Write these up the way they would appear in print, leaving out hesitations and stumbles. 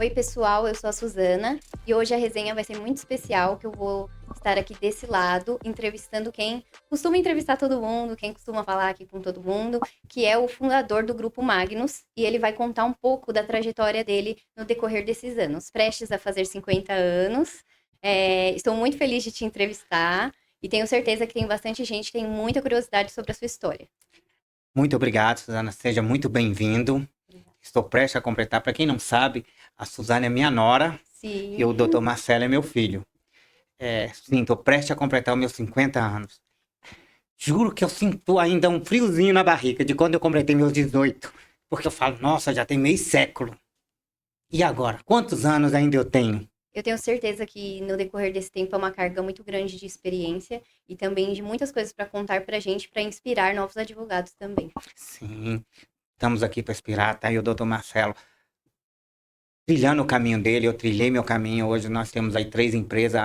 Oi, pessoal, eu sou a Suzana e hoje a resenha vai ser muito especial, que eu vou estar aqui desse lado, entrevistando quem costuma entrevistar todo mundo, quem costuma falar aqui com todo mundo, que é o fundador do Grupo Magnus, e ele vai contar um pouco da trajetória dele no decorrer desses anos, prestes a fazer 50 anos. Estou muito feliz de te entrevistar e tenho certeza que tem bastante gente que tem muita curiosidade sobre a sua história. Muito obrigado, Suzana. Seja muito bem-vindo. Estou prestes a completar. Para quem não sabe, a Suzana é minha nora. Sim. E o Dr. Marcelo é meu filho. Sim, estou prestes a completar os meus 50 anos. Juro que eu sinto ainda um friozinho na barriga de quando eu completei meus 18. Porque eu falo, nossa, já tem meio século. E agora? Quantos anos ainda eu tenho? Eu tenho certeza que no decorrer desse tempo é uma carga muito grande de experiência e também de muitas coisas para contar para a gente, para inspirar novos advogados também. Sim, estamos aqui para inspirar, tá? E o Dr. Marcelo trilhando o caminho dele, eu trilhei meu caminho. Hoje nós temos aí 3 empresas.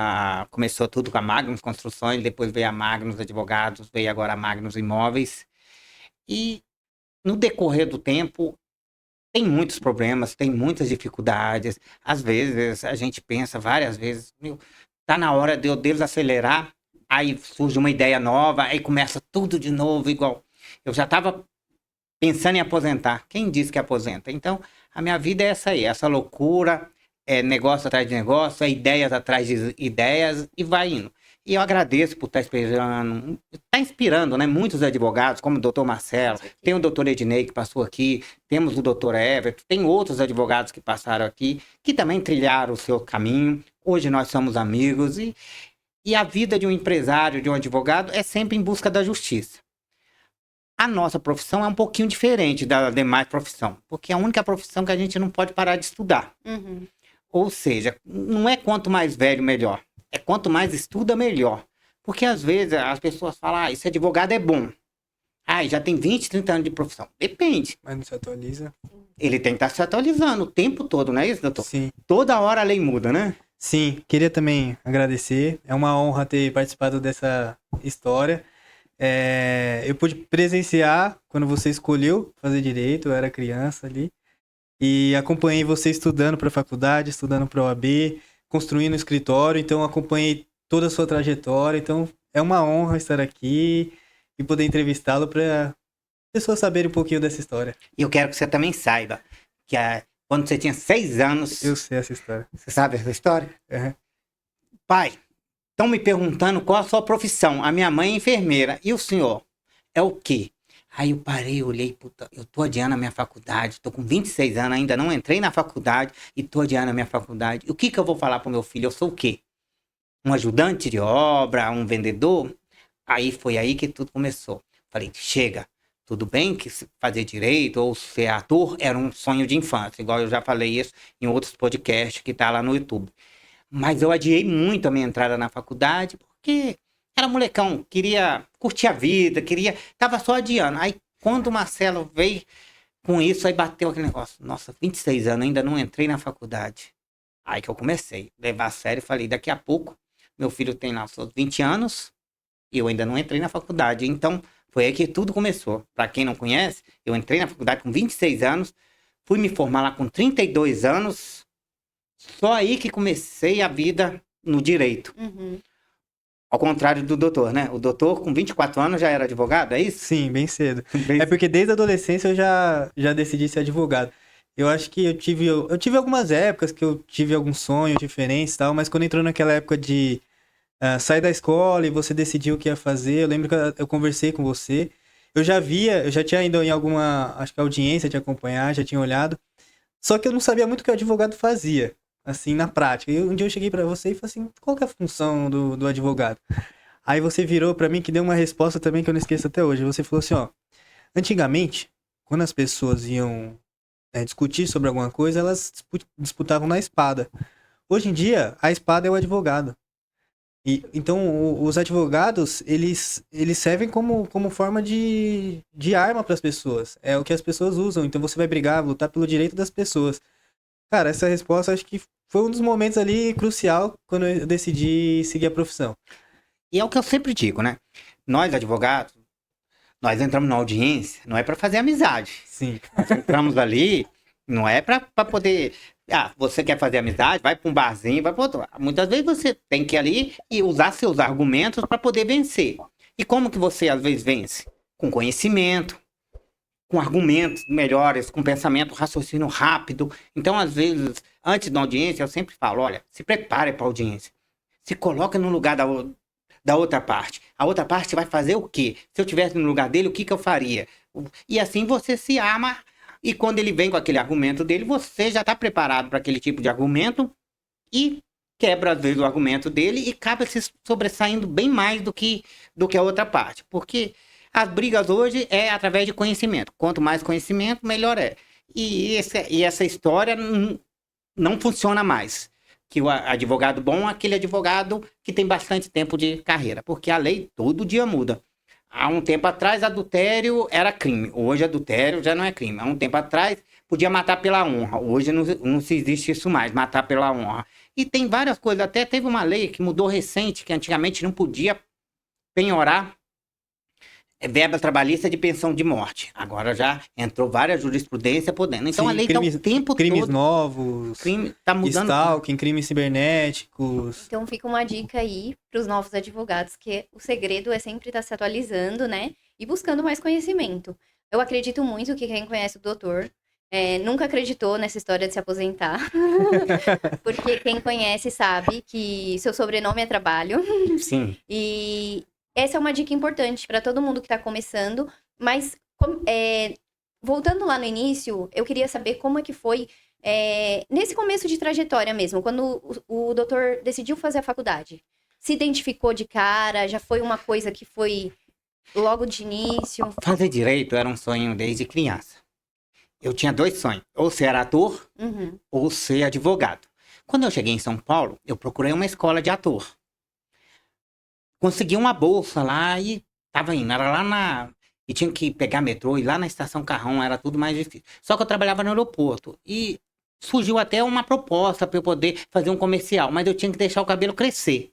Começou tudo com a Magnus Construções, depois veio a Magnus Advogados, veio agora a Magnus Imóveis. E no decorrer do tempo, tem muitos problemas, tem muitas dificuldades. Às vezes a gente pensa várias vezes, tá na hora de eu desacelerar, aí surge uma ideia nova, aí começa tudo de novo, igual. Eu já estava pensando em aposentar. Quem disse que aposenta? Então, a minha vida é essa aí, essa loucura, negócio atrás de negócio, ideias atrás de ideias e vai indo. E eu agradeço por estar inspirando, né, muitos advogados, como o doutor Marcelo, tem o doutor Ednei que passou aqui, temos o doutor Everton, tem outros advogados que passaram aqui, que também trilharam o seu caminho. Hoje nós somos amigos e a vida de um empresário, de um advogado, é sempre em busca da justiça. A nossa profissão é um pouquinho diferente da demais profissão, porque é a única profissão que a gente não pode parar de estudar. Uhum. Ou seja, não é quanto mais velho, melhor. É quanto mais estuda, melhor. Porque às vezes as pessoas falam, esse advogado é bom. Já tem 20, 30 anos de profissão. Depende. Mas não se atualiza. Ele tem que estar se atualizando o tempo todo, não é isso, doutor? Sim. Toda hora a lei muda, né? Sim, queria também agradecer. É uma honra ter participado dessa história. Eu pude presenciar quando você escolheu fazer direito, eu era criança ali. E acompanhei você estudando para a faculdade, estudando para a OAB, construindo um escritório. Então acompanhei toda a sua trajetória. Então é uma honra estar aqui e poder entrevistá-lo para pessoas saberem um pouquinho dessa história. E eu quero que você também saiba que quando você tinha 6 anos... Eu sei essa história. Você sabe essa história? Uhum. Pai, estão me perguntando qual a sua profissão. A minha mãe é enfermeira. E o senhor? É o quê? Aí eu parei, olhei, puta, eu tô adiando a minha faculdade, tô com 26 anos, ainda não entrei na faculdade e tô adiando a minha faculdade. E o que eu vou falar pro meu filho? Eu sou o quê? Um ajudante de obra, um vendedor? Aí foi aí que tudo começou. Falei, chega, tudo bem que fazer direito ou ser ator era um sonho de infância, igual eu já falei isso em outros podcasts que tá lá no YouTube. Mas eu adiei muito a minha entrada na faculdade porque... era molecão, queria curtir a vida, tava só adiando. Aí, quando o Marcelo veio com isso, aí bateu aquele negócio. Nossa, 26 anos, ainda não entrei na faculdade. Aí que eu comecei a levar a sério, falei, daqui a pouco, meu filho tem lá os seus 20 anos, e eu ainda não entrei na faculdade. Então, foi aí que tudo começou. Pra quem não conhece, eu entrei na faculdade com 26 anos, fui me formar lá com 32 anos, só aí que comecei a vida no direito. Uhum. Ao contrário do doutor, né? O doutor, com 24 anos, já era advogado, é isso? Sim, bem cedo. É porque desde a adolescência eu já decidi ser advogado. Eu acho que eu tive algumas épocas que eu tive alguns sonhos diferentes e tal, mas quando entrou naquela época de sair da escola e você decidiu o que ia fazer, eu lembro que eu conversei com você, eu já tinha ido em alguma, acho que audiência de acompanhar, já tinha olhado, só que eu não sabia muito o que o advogado fazia, assim, na prática. E um dia eu cheguei pra você e falei assim, qual que é a função do advogado? Aí você virou pra mim que deu uma resposta também que eu não esqueço até hoje. Você falou assim, ó, antigamente, quando as pessoas iam discutir sobre alguma coisa, elas disputavam na espada. Hoje em dia, a espada é o advogado. Então, os advogados, eles servem como forma de arma para as pessoas. É o que as pessoas usam. Então, você vai brigar, lutar pelo direito das pessoas. Cara, essa resposta acho que foi um dos momentos ali crucial quando eu decidi seguir a profissão. E é o que eu sempre digo, né? Nós, advogados, nós entramos na audiência, não é para fazer amizade. Sim. Nós entramos ali, não é para poder Ah, você quer fazer amizade? Vai para um barzinho, vai para outro. Muitas vezes você tem que ir ali e usar seus argumentos para poder vencer. E como que você às vezes vence? Com conhecimento, com argumentos melhores, com pensamento, raciocínio rápido. Então, às vezes, antes da audiência, eu sempre falo, olha, se prepare para a audiência. Se coloca no lugar da outra parte. A outra parte vai fazer o quê? Se eu estivesse no lugar dele, o que eu faria? E assim você se arma. E quando ele vem com aquele argumento dele, você já está preparado para aquele tipo de argumento e quebra, às vezes, o argumento dele e acaba se sobressaindo bem mais do que a outra parte. Porque as brigas hoje é através de conhecimento. Quanto mais conhecimento, melhor é. E essa história não funciona mais. Que o advogado bom é aquele advogado que tem bastante tempo de carreira. Porque a lei todo dia muda. Há um tempo atrás, adultério era crime. Hoje, adultério já não é crime. Há um tempo atrás, podia matar pela honra. Hoje não se existe isso mais, matar pela honra. E tem várias coisas. Até teve uma lei que mudou recente, que antigamente não podia penhorar verba trabalhista de pensão de morte. Agora já entrou várias jurisprudências podendo. Então, sim, a lei está o tempo crimes todo... novos, tá mudando stalking, crimes cibernéticos. Então fica uma dica aí para os novos advogados, que o segredo é sempre estar se atualizando, né? E buscando mais conhecimento. Eu acredito muito que quem conhece o doutor nunca acreditou nessa história de se aposentar. Porque quem conhece sabe que seu sobrenome é trabalho. Sim. E essa é uma dica importante para todo mundo que está começando. Mas, voltando lá no início, eu queria saber como é que foi nesse começo de trajetória mesmo, quando o doutor decidiu fazer a faculdade. Se identificou de cara? Já foi uma coisa que foi logo de início? Fazer direito era um sonho desde criança. Eu tinha 2 sonhos, ou ser ator, ou ser advogado. Quando eu cheguei em São Paulo, eu procurei uma escola de ator. Consegui uma bolsa lá e tava indo, era lá e tinha que pegar metrô, e lá na Estação Carrão era tudo mais difícil. Só que eu trabalhava no aeroporto, e surgiu até uma proposta para eu poder fazer um comercial, mas eu tinha que deixar o cabelo crescer.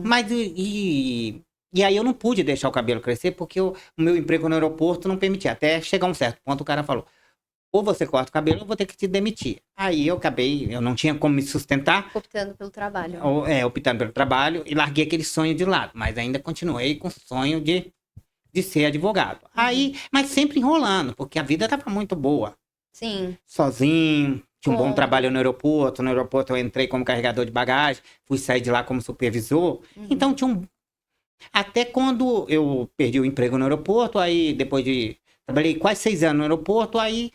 Mas, e aí eu não pude deixar o cabelo crescer, porque o meu emprego no aeroporto não permitia. Até chegar um certo ponto, o cara falou, ou você corta o cabelo, ou eu vou ter que te demitir. Aí eu não tinha como me sustentar. Optando pelo trabalho. Optando pelo trabalho, e larguei aquele sonho de lado. Mas ainda continuei com o sonho de ser advogado. Aí, mas sempre enrolando, porque a vida estava muito boa. Sim. Sozinho, tinha um bom trabalho no aeroporto. No aeroporto eu entrei como carregador de bagagem, fui sair de lá como supervisor. Então tinha até quando eu perdi o emprego no aeroporto, aí depois trabalhei quase 6 anos no aeroporto, aí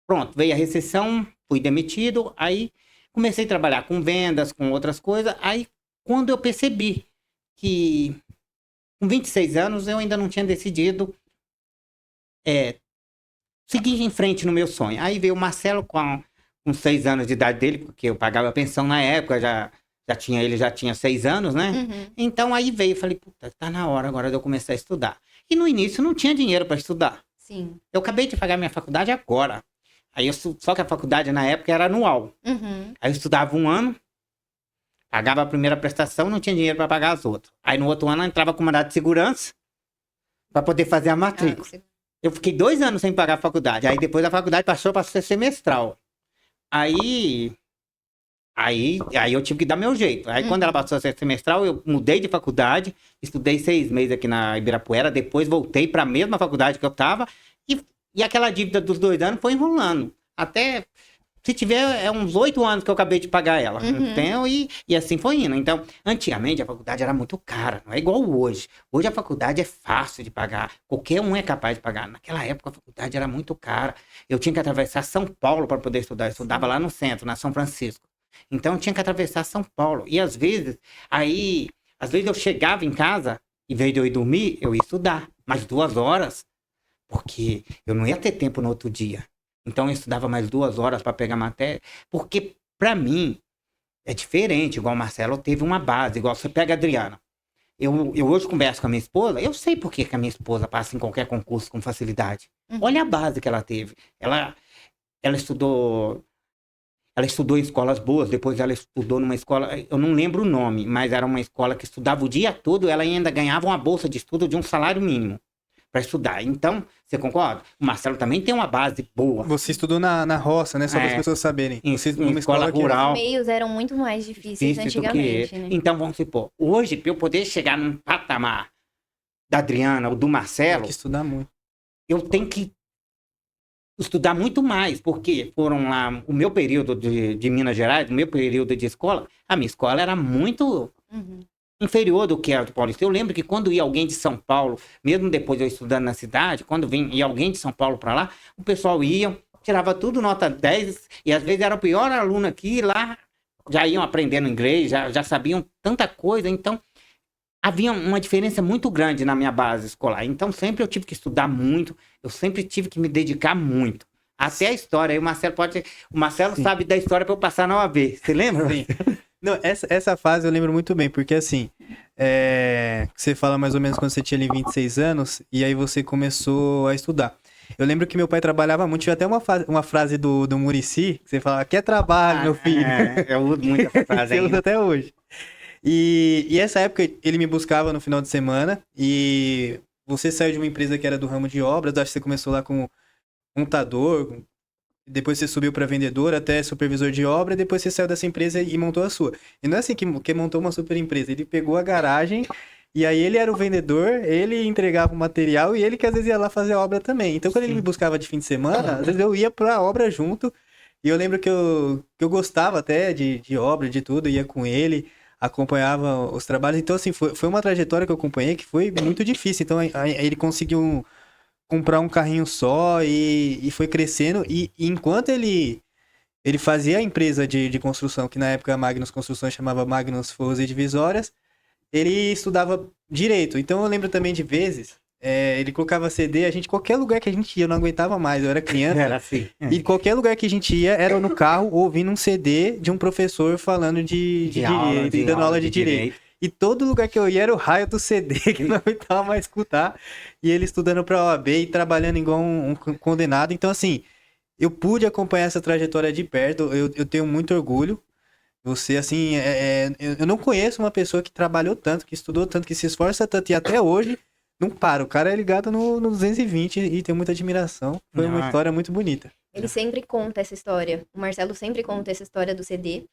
pronto, veio a recessão, fui demitido, aí comecei a trabalhar com vendas, com outras coisas. Aí, quando eu percebi que com 26 anos eu ainda não tinha decidido seguir em frente no meu sonho. Aí veio o Marcelo com 6 anos de idade dele, porque eu pagava a pensão na época, ele já tinha 6 anos, né? Então aí veio, falei, puta, tá na hora agora de eu começar a estudar. E no início não tinha dinheiro para estudar. Sim. Eu acabei de pagar minha faculdade agora. Aí só que a faculdade na época era anual. Aí eu estudava 1 ano, pagava a primeira prestação, não tinha dinheiro para pagar as outras. Aí no outro ano eu entrava com mandado de segurança para poder fazer a matrícula. Eu fiquei 2 anos sem pagar a faculdade. Aí depois a faculdade passou para ser semestral. Aí eu tive que dar meu jeito. Aí quando ela passou a ser semestral, eu mudei de faculdade, estudei 6 meses aqui na Ibirapuera, depois voltei para a mesma faculdade que eu estava e aquela dívida dos 2 anos foi enrolando. Até, se tiver, uns 8 anos que eu acabei de pagar ela. Então, e assim foi indo. Então, antigamente a faculdade era muito cara, não é igual hoje. Hoje a faculdade é fácil de pagar, qualquer um é capaz de pagar. Naquela época a faculdade era muito cara. Eu tinha que atravessar São Paulo para poder estudar. Eu estudava lá no centro, na São Francisco. Então eu tinha que atravessar São Paulo. E às vezes eu chegava em casa, em vez de eu ir dormir, eu ia estudar. Mais 2 horas. Porque eu não ia ter tempo no outro dia. Então eu estudava mais 2 horas para pegar matéria. Porque para mim é diferente. Igual o Marcelo teve uma base. Igual você pega a Adriana. Eu hoje converso com a minha esposa. Eu sei por que a minha esposa passa em qualquer concurso com facilidade. Olha a base que ela teve. Ela estudou... Ela estudou em escolas boas, depois ela estudou numa escola, eu não lembro o nome, mas era uma escola que estudava o dia todo, ela ainda ganhava uma bolsa de estudo de um salário mínimo. para estudar. Então, você concorda? O Marcelo também tem uma base boa. Você estudou na roça, né? Só para as pessoas saberem. Você estudou numa escola que rural. Os meios eram muito mais difíceis antigamente, né? Então, vamos supor, hoje, para eu poder chegar num patamar da Adriana ou do Marcelo, tem que estudar muito. eu tenho que estudar muito mais, porque foram lá, o meu período de Minas Gerais, o meu período de escola, a minha escola era muito inferior do que a do Paulista. Eu lembro que quando ia alguém de São Paulo, mesmo depois eu estudando na cidade, quando ia alguém de São Paulo para lá, o pessoal ia, tirava tudo nota 10, e às vezes era o pior aluno aqui, lá já iam aprendendo inglês, já sabiam tanta coisa, então havia uma diferença muito grande na minha base escolar. Então, sempre eu tive que estudar muito, eu sempre tive que me dedicar muito. Até a história. Aí o Marcelo sabe da história para eu passar na OAB. Você lembra? Sim. Não, essa fase eu lembro muito bem, porque assim, você fala mais ou menos quando você tinha ali 26 anos, e aí você começou a estudar. Eu lembro que meu pai trabalhava muito, tinha até uma frase do Muricy, que você falava, quer trabalho, meu filho. Eu uso muito essa frase Você usa até hoje. E essa época ele me buscava no final de semana e você saiu de uma empresa que era do ramo de obras, acho que você começou lá como contador, depois você subiu para vendedor até supervisor de obra, e depois você saiu dessa empresa e montou a sua. E não é assim que montou uma super empresa, ele pegou a garagem e aí ele era o vendedor, ele entregava o material e ele que às vezes ia lá fazer a obra também. Então quando ele me buscava de fim de semana, às vezes eu ia pra obra junto e eu lembro que eu gostava até de obra, de tudo, ia com ele, acompanhava os trabalhos. Então, assim, foi uma trajetória que eu acompanhei que foi muito difícil. Então, aí ele conseguiu comprar um carrinho só e foi crescendo. E enquanto ele fazia a empresa de construção, que na época a Magnus Construções chamava Magnus Forros e Divisórias, ele estudava direito. Então, eu lembro também de vezes, ele colocava CD, qualquer lugar que a gente ia, eu não aguentava mais, eu era criança. Era assim. E qualquer lugar que a gente ia, era no carro, ouvindo um CD de um professor falando de direito, e dando aula de direito. E todo lugar que eu ia era o raio do CD, que eu não aguentava mais escutar. E ele estudando pra OAB e trabalhando igual um condenado. Então, assim, eu pude acompanhar essa trajetória de perto, eu tenho muito orgulho. Você, assim, eu não conheço uma pessoa que trabalhou tanto, que estudou tanto, que se esforça tanto, e até hoje não para. O cara é ligado no 220 e tem muita admiração. Foi uma história muito bonita. Ele sempre conta essa história. O Marcelo sempre conta essa história do CD.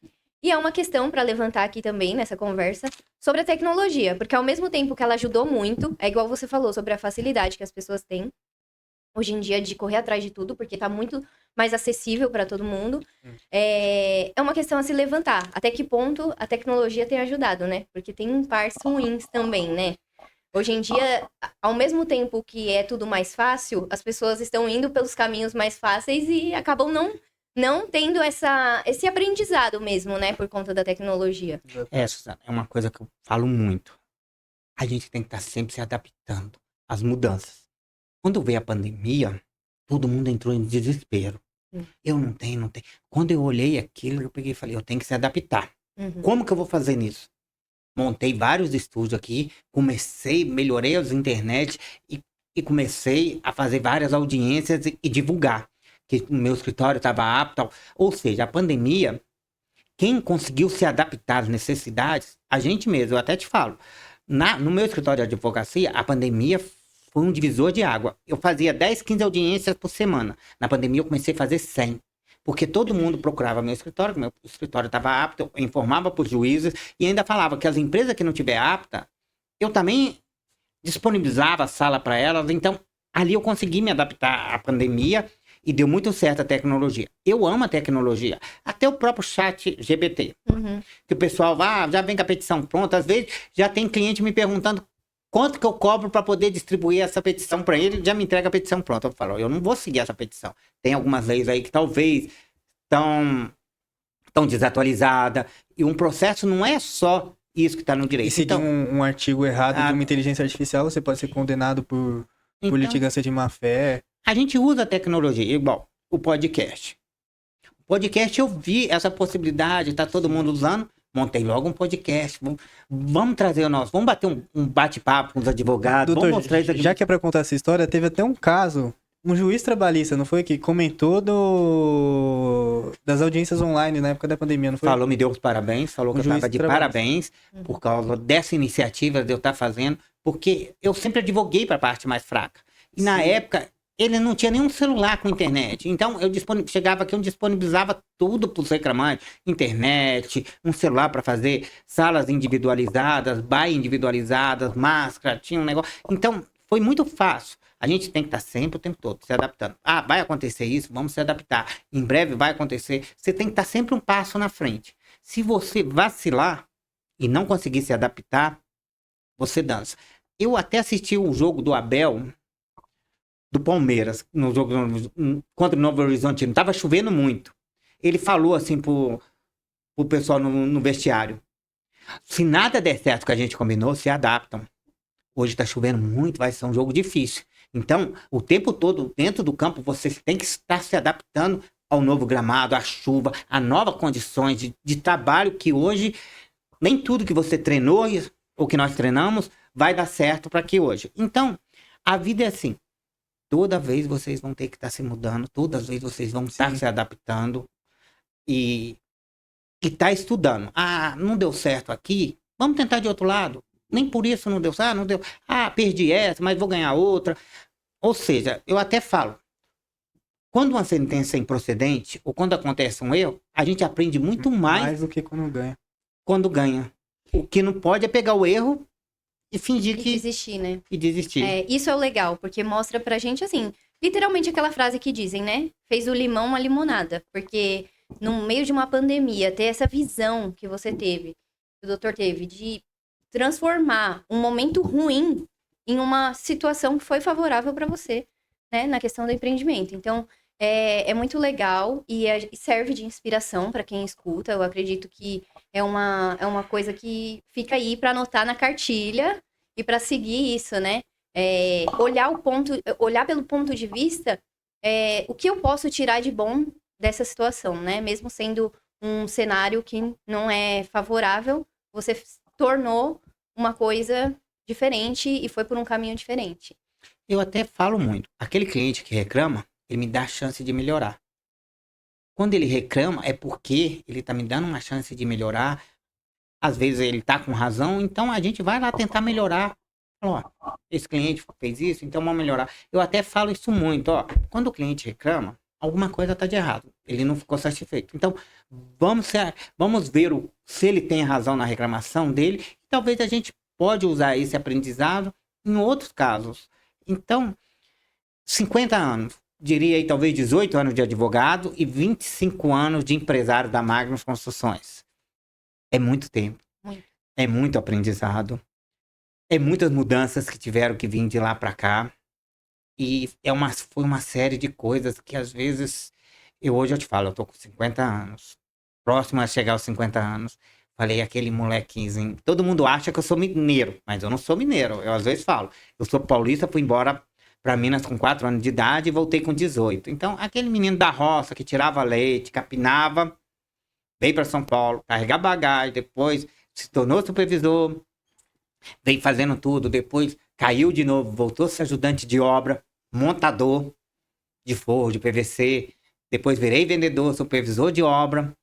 E é uma questão para levantar aqui também nessa conversa sobre a tecnologia. Porque ao mesmo tempo que ela ajudou muito, é igual você falou sobre a facilidade que as pessoas têm hoje em dia de correr atrás de tudo, porque tá muito mais acessível para todo mundo. É uma questão a se levantar. Até que ponto a tecnologia tem ajudado, né? Porque tem partes ruins também, né? Hoje em dia, ao mesmo tempo que é tudo mais fácil, as pessoas estão indo pelos caminhos mais fáceis e acabam não tendo esse aprendizado mesmo, né? Por conta da tecnologia. Suzana, é uma coisa que eu falo muito. A gente tem que estar sempre se adaptando às mudanças. Quando veio a pandemia, todo mundo entrou em desespero. Eu não tenho. Quando eu olhei aquilo, eu peguei e falei, eu tenho que se adaptar. Como que eu vou fazer nisso? Montei vários estúdios aqui, melhorei as internet e comecei a fazer várias audiências e divulgar que o meu escritório estava apto. Ou seja, a pandemia, quem conseguiu se adaptar às necessidades, a gente mesmo, eu até te falo, no meu escritório de advocacia, a pandemia foi um divisor de água. Eu fazia 10, 15 audiências por semana. Na pandemia eu comecei a fazer 100. Porque todo mundo procurava meu escritório estava apto, eu informava para os juízes e ainda falava que as empresas que não tiver apta, eu também disponibilizava a sala para elas. Então, ali eu consegui me adaptar à pandemia e deu muito certo a tecnologia. Eu amo a tecnologia. Até o próprio chat GPT. Que o pessoal já vem com a petição pronta. Às vezes, já tem cliente me perguntando quanto que eu cobro para poder distribuir essa petição para ele, já me entrega a petição pronta. Eu falo, eu não vou seguir essa petição. Tem algumas leis aí que talvez estão desatualizadas. E um processo não é só isso que está no direito. E se tem um artigo errado de uma inteligência artificial, você pode ser condenado por litigância de má-fé. A gente usa a tecnologia, igual o podcast. O podcast, eu vi essa possibilidade, tá todo mundo usando. Montei logo um podcast. Vamos trazer o nosso. Vamos bater um bate-papo com os advogados. Doutor, vamos mostrar isso aqui. Já que é pra contar essa história, teve até um caso, um juiz trabalhista, não foi? Que comentou das audiências online na época da pandemia, não foi? Falou, me deu os parabéns, falou que eu estava de parabéns por causa dessa iniciativa de eu estar fazendo, porque eu sempre advoguei para a parte mais fraca. E na Sim. época, ele não tinha nenhum celular com internet. Então, chegava aqui, eu disponibilizava tudo para os reclamantes. Internet, um celular para fazer salas individualizadas, baia individualizadas, máscara, tinha um negócio. Então, foi muito fácil. A gente tem que estar sempre o tempo todo se adaptando. Ah, vai acontecer isso, vamos se adaptar. Em breve vai acontecer. Você tem que estar sempre um passo na frente. Se você vacilar e não conseguir se adaptar, você dança. Eu até assisti o jogo do Abel, do Palmeiras, no jogo contra o Novo Horizontino. Tava chovendo muito. Ele falou assim pro pessoal no vestiário: se nada der certo que a gente combinou, se adaptam. Hoje tá chovendo muito, vai ser um jogo difícil. Então, o tempo todo, dentro do campo, você tem que estar se adaptando ao novo gramado, à chuva, a novas condições de trabalho, que hoje nem tudo que você treinou ou que nós treinamos vai dar certo para que hoje. Então, a vida é assim. Toda vez vocês vão ter que estar se mudando, todas as vezes vocês vão estar se adaptando e estar estudando. Ah, não deu certo aqui, vamos tentar de outro lado. Nem por isso não deu certo, não deu. Ah, perdi essa, mas vou ganhar outra. Ou seja, eu até falo, quando uma sentença é improcedente, ou quando acontece um erro, a gente aprende muito mais do que quando ganha. quando ganha. O que não pode é pegar o erro e fingir E que... desistir, né? E desistir. Isso é o legal, porque mostra pra gente, assim, literalmente aquela frase que dizem, né? Fez o limão uma limonada. Porque no meio de uma pandemia, ter essa visão que você teve, que o doutor teve, de transformar um momento ruim em uma situação que foi favorável pra você, né? Na questão do empreendimento. Então, é muito legal e serve de inspiração pra quem escuta. Eu acredito que é uma coisa que fica aí pra anotar na cartilha e pra seguir isso, né? Olhar pelo ponto de vista, o que eu posso tirar de bom dessa situação, né? Mesmo sendo um cenário que não é favorável, você tornou uma coisa diferente e foi por um caminho diferente. Eu até falo muito. Aquele cliente que reclama, ele me dá a chance de melhorar. Quando ele reclama, é porque ele tá me dando uma chance de melhorar. Às vezes ele tá com razão, então a gente vai lá tentar melhorar. Ó, esse cliente fez isso, então vamos melhorar. Eu até falo isso muito, ó. Quando o cliente reclama, alguma coisa tá de errado. Ele não ficou satisfeito. Então, vamos ver se ele tem razão na reclamação dele. E talvez a gente pode usar esse aprendizado em outros casos. Então, 50 anos, diria aí talvez 18 anos de advogado e 25 anos de empresário da Magnus Construções. É muito tempo. Muito. É muito aprendizado. É muitas mudanças que tiveram que vir de lá para cá. E foi uma série de coisas que às vezes... Hoje eu te falo, eu tô com 50 anos. Próximo a chegar aos 50 anos. Falei, aquele molequinho. Todo mundo acha que eu sou mineiro, mas eu não sou mineiro. Eu às vezes falo, eu sou paulista, fui embora para Minas com 4 anos de idade e voltei com 18. Então, aquele menino da roça que tirava leite, capinava, veio para São Paulo, carregar bagagem, depois se tornou supervisor, veio fazendo tudo, depois caiu de novo, voltou a ser ajudante de obra, montador de forro, de PVC, depois virei vendedor, supervisor de obra,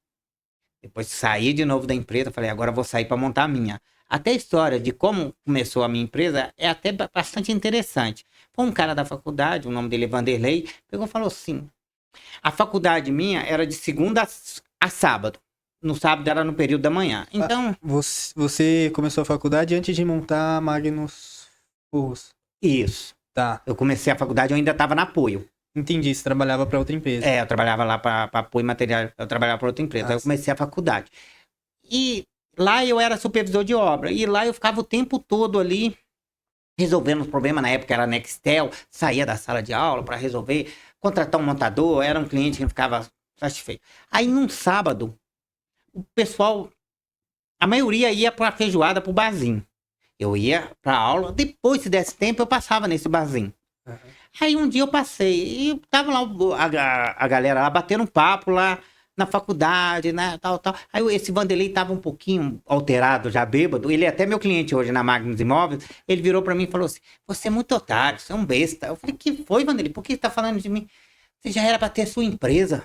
depois saí de novo da empresa, falei, agora vou sair para montar a minha. Até a história de como começou a minha empresa é até bastante interessante. Foi um cara da faculdade, o nome dele é Vanderlei, pegou e falou assim, a faculdade minha era de segunda a sábado. No sábado era no período da manhã. Então... Você começou a faculdade antes de montar a Magnus Forros? Isso. Tá. Eu comecei a faculdade, eu ainda estava na Apoio. Entendi, você trabalhava para outra empresa. Eu trabalhava lá para Apoio Material, eu trabalhava para outra empresa. Aí eu comecei a faculdade. E lá eu era supervisor de obra. E lá eu ficava o tempo todo ali resolvendo os problemas. Na época era Nextel, saía da sala de aula para resolver, contratar um montador, era um cliente que não ficava satisfeito. Aí num sábado, o pessoal, a maioria ia pra feijoada, pro barzinho. Eu ia pra aula, depois, se desse tempo, eu passava nesse barzinho. Uhum. Aí um dia eu passei, e tava lá a galera lá, batendo um papo lá na faculdade, né, tal. Aí esse Vanderlei tava um pouquinho alterado, já bêbado, ele é até meu cliente hoje na Magnus Imóveis, ele virou pra mim e falou assim, você é muito otário, você é um besta. Eu falei, que foi, Vanderlei, por que você tá falando de mim? Você já era pra ter sua empresa.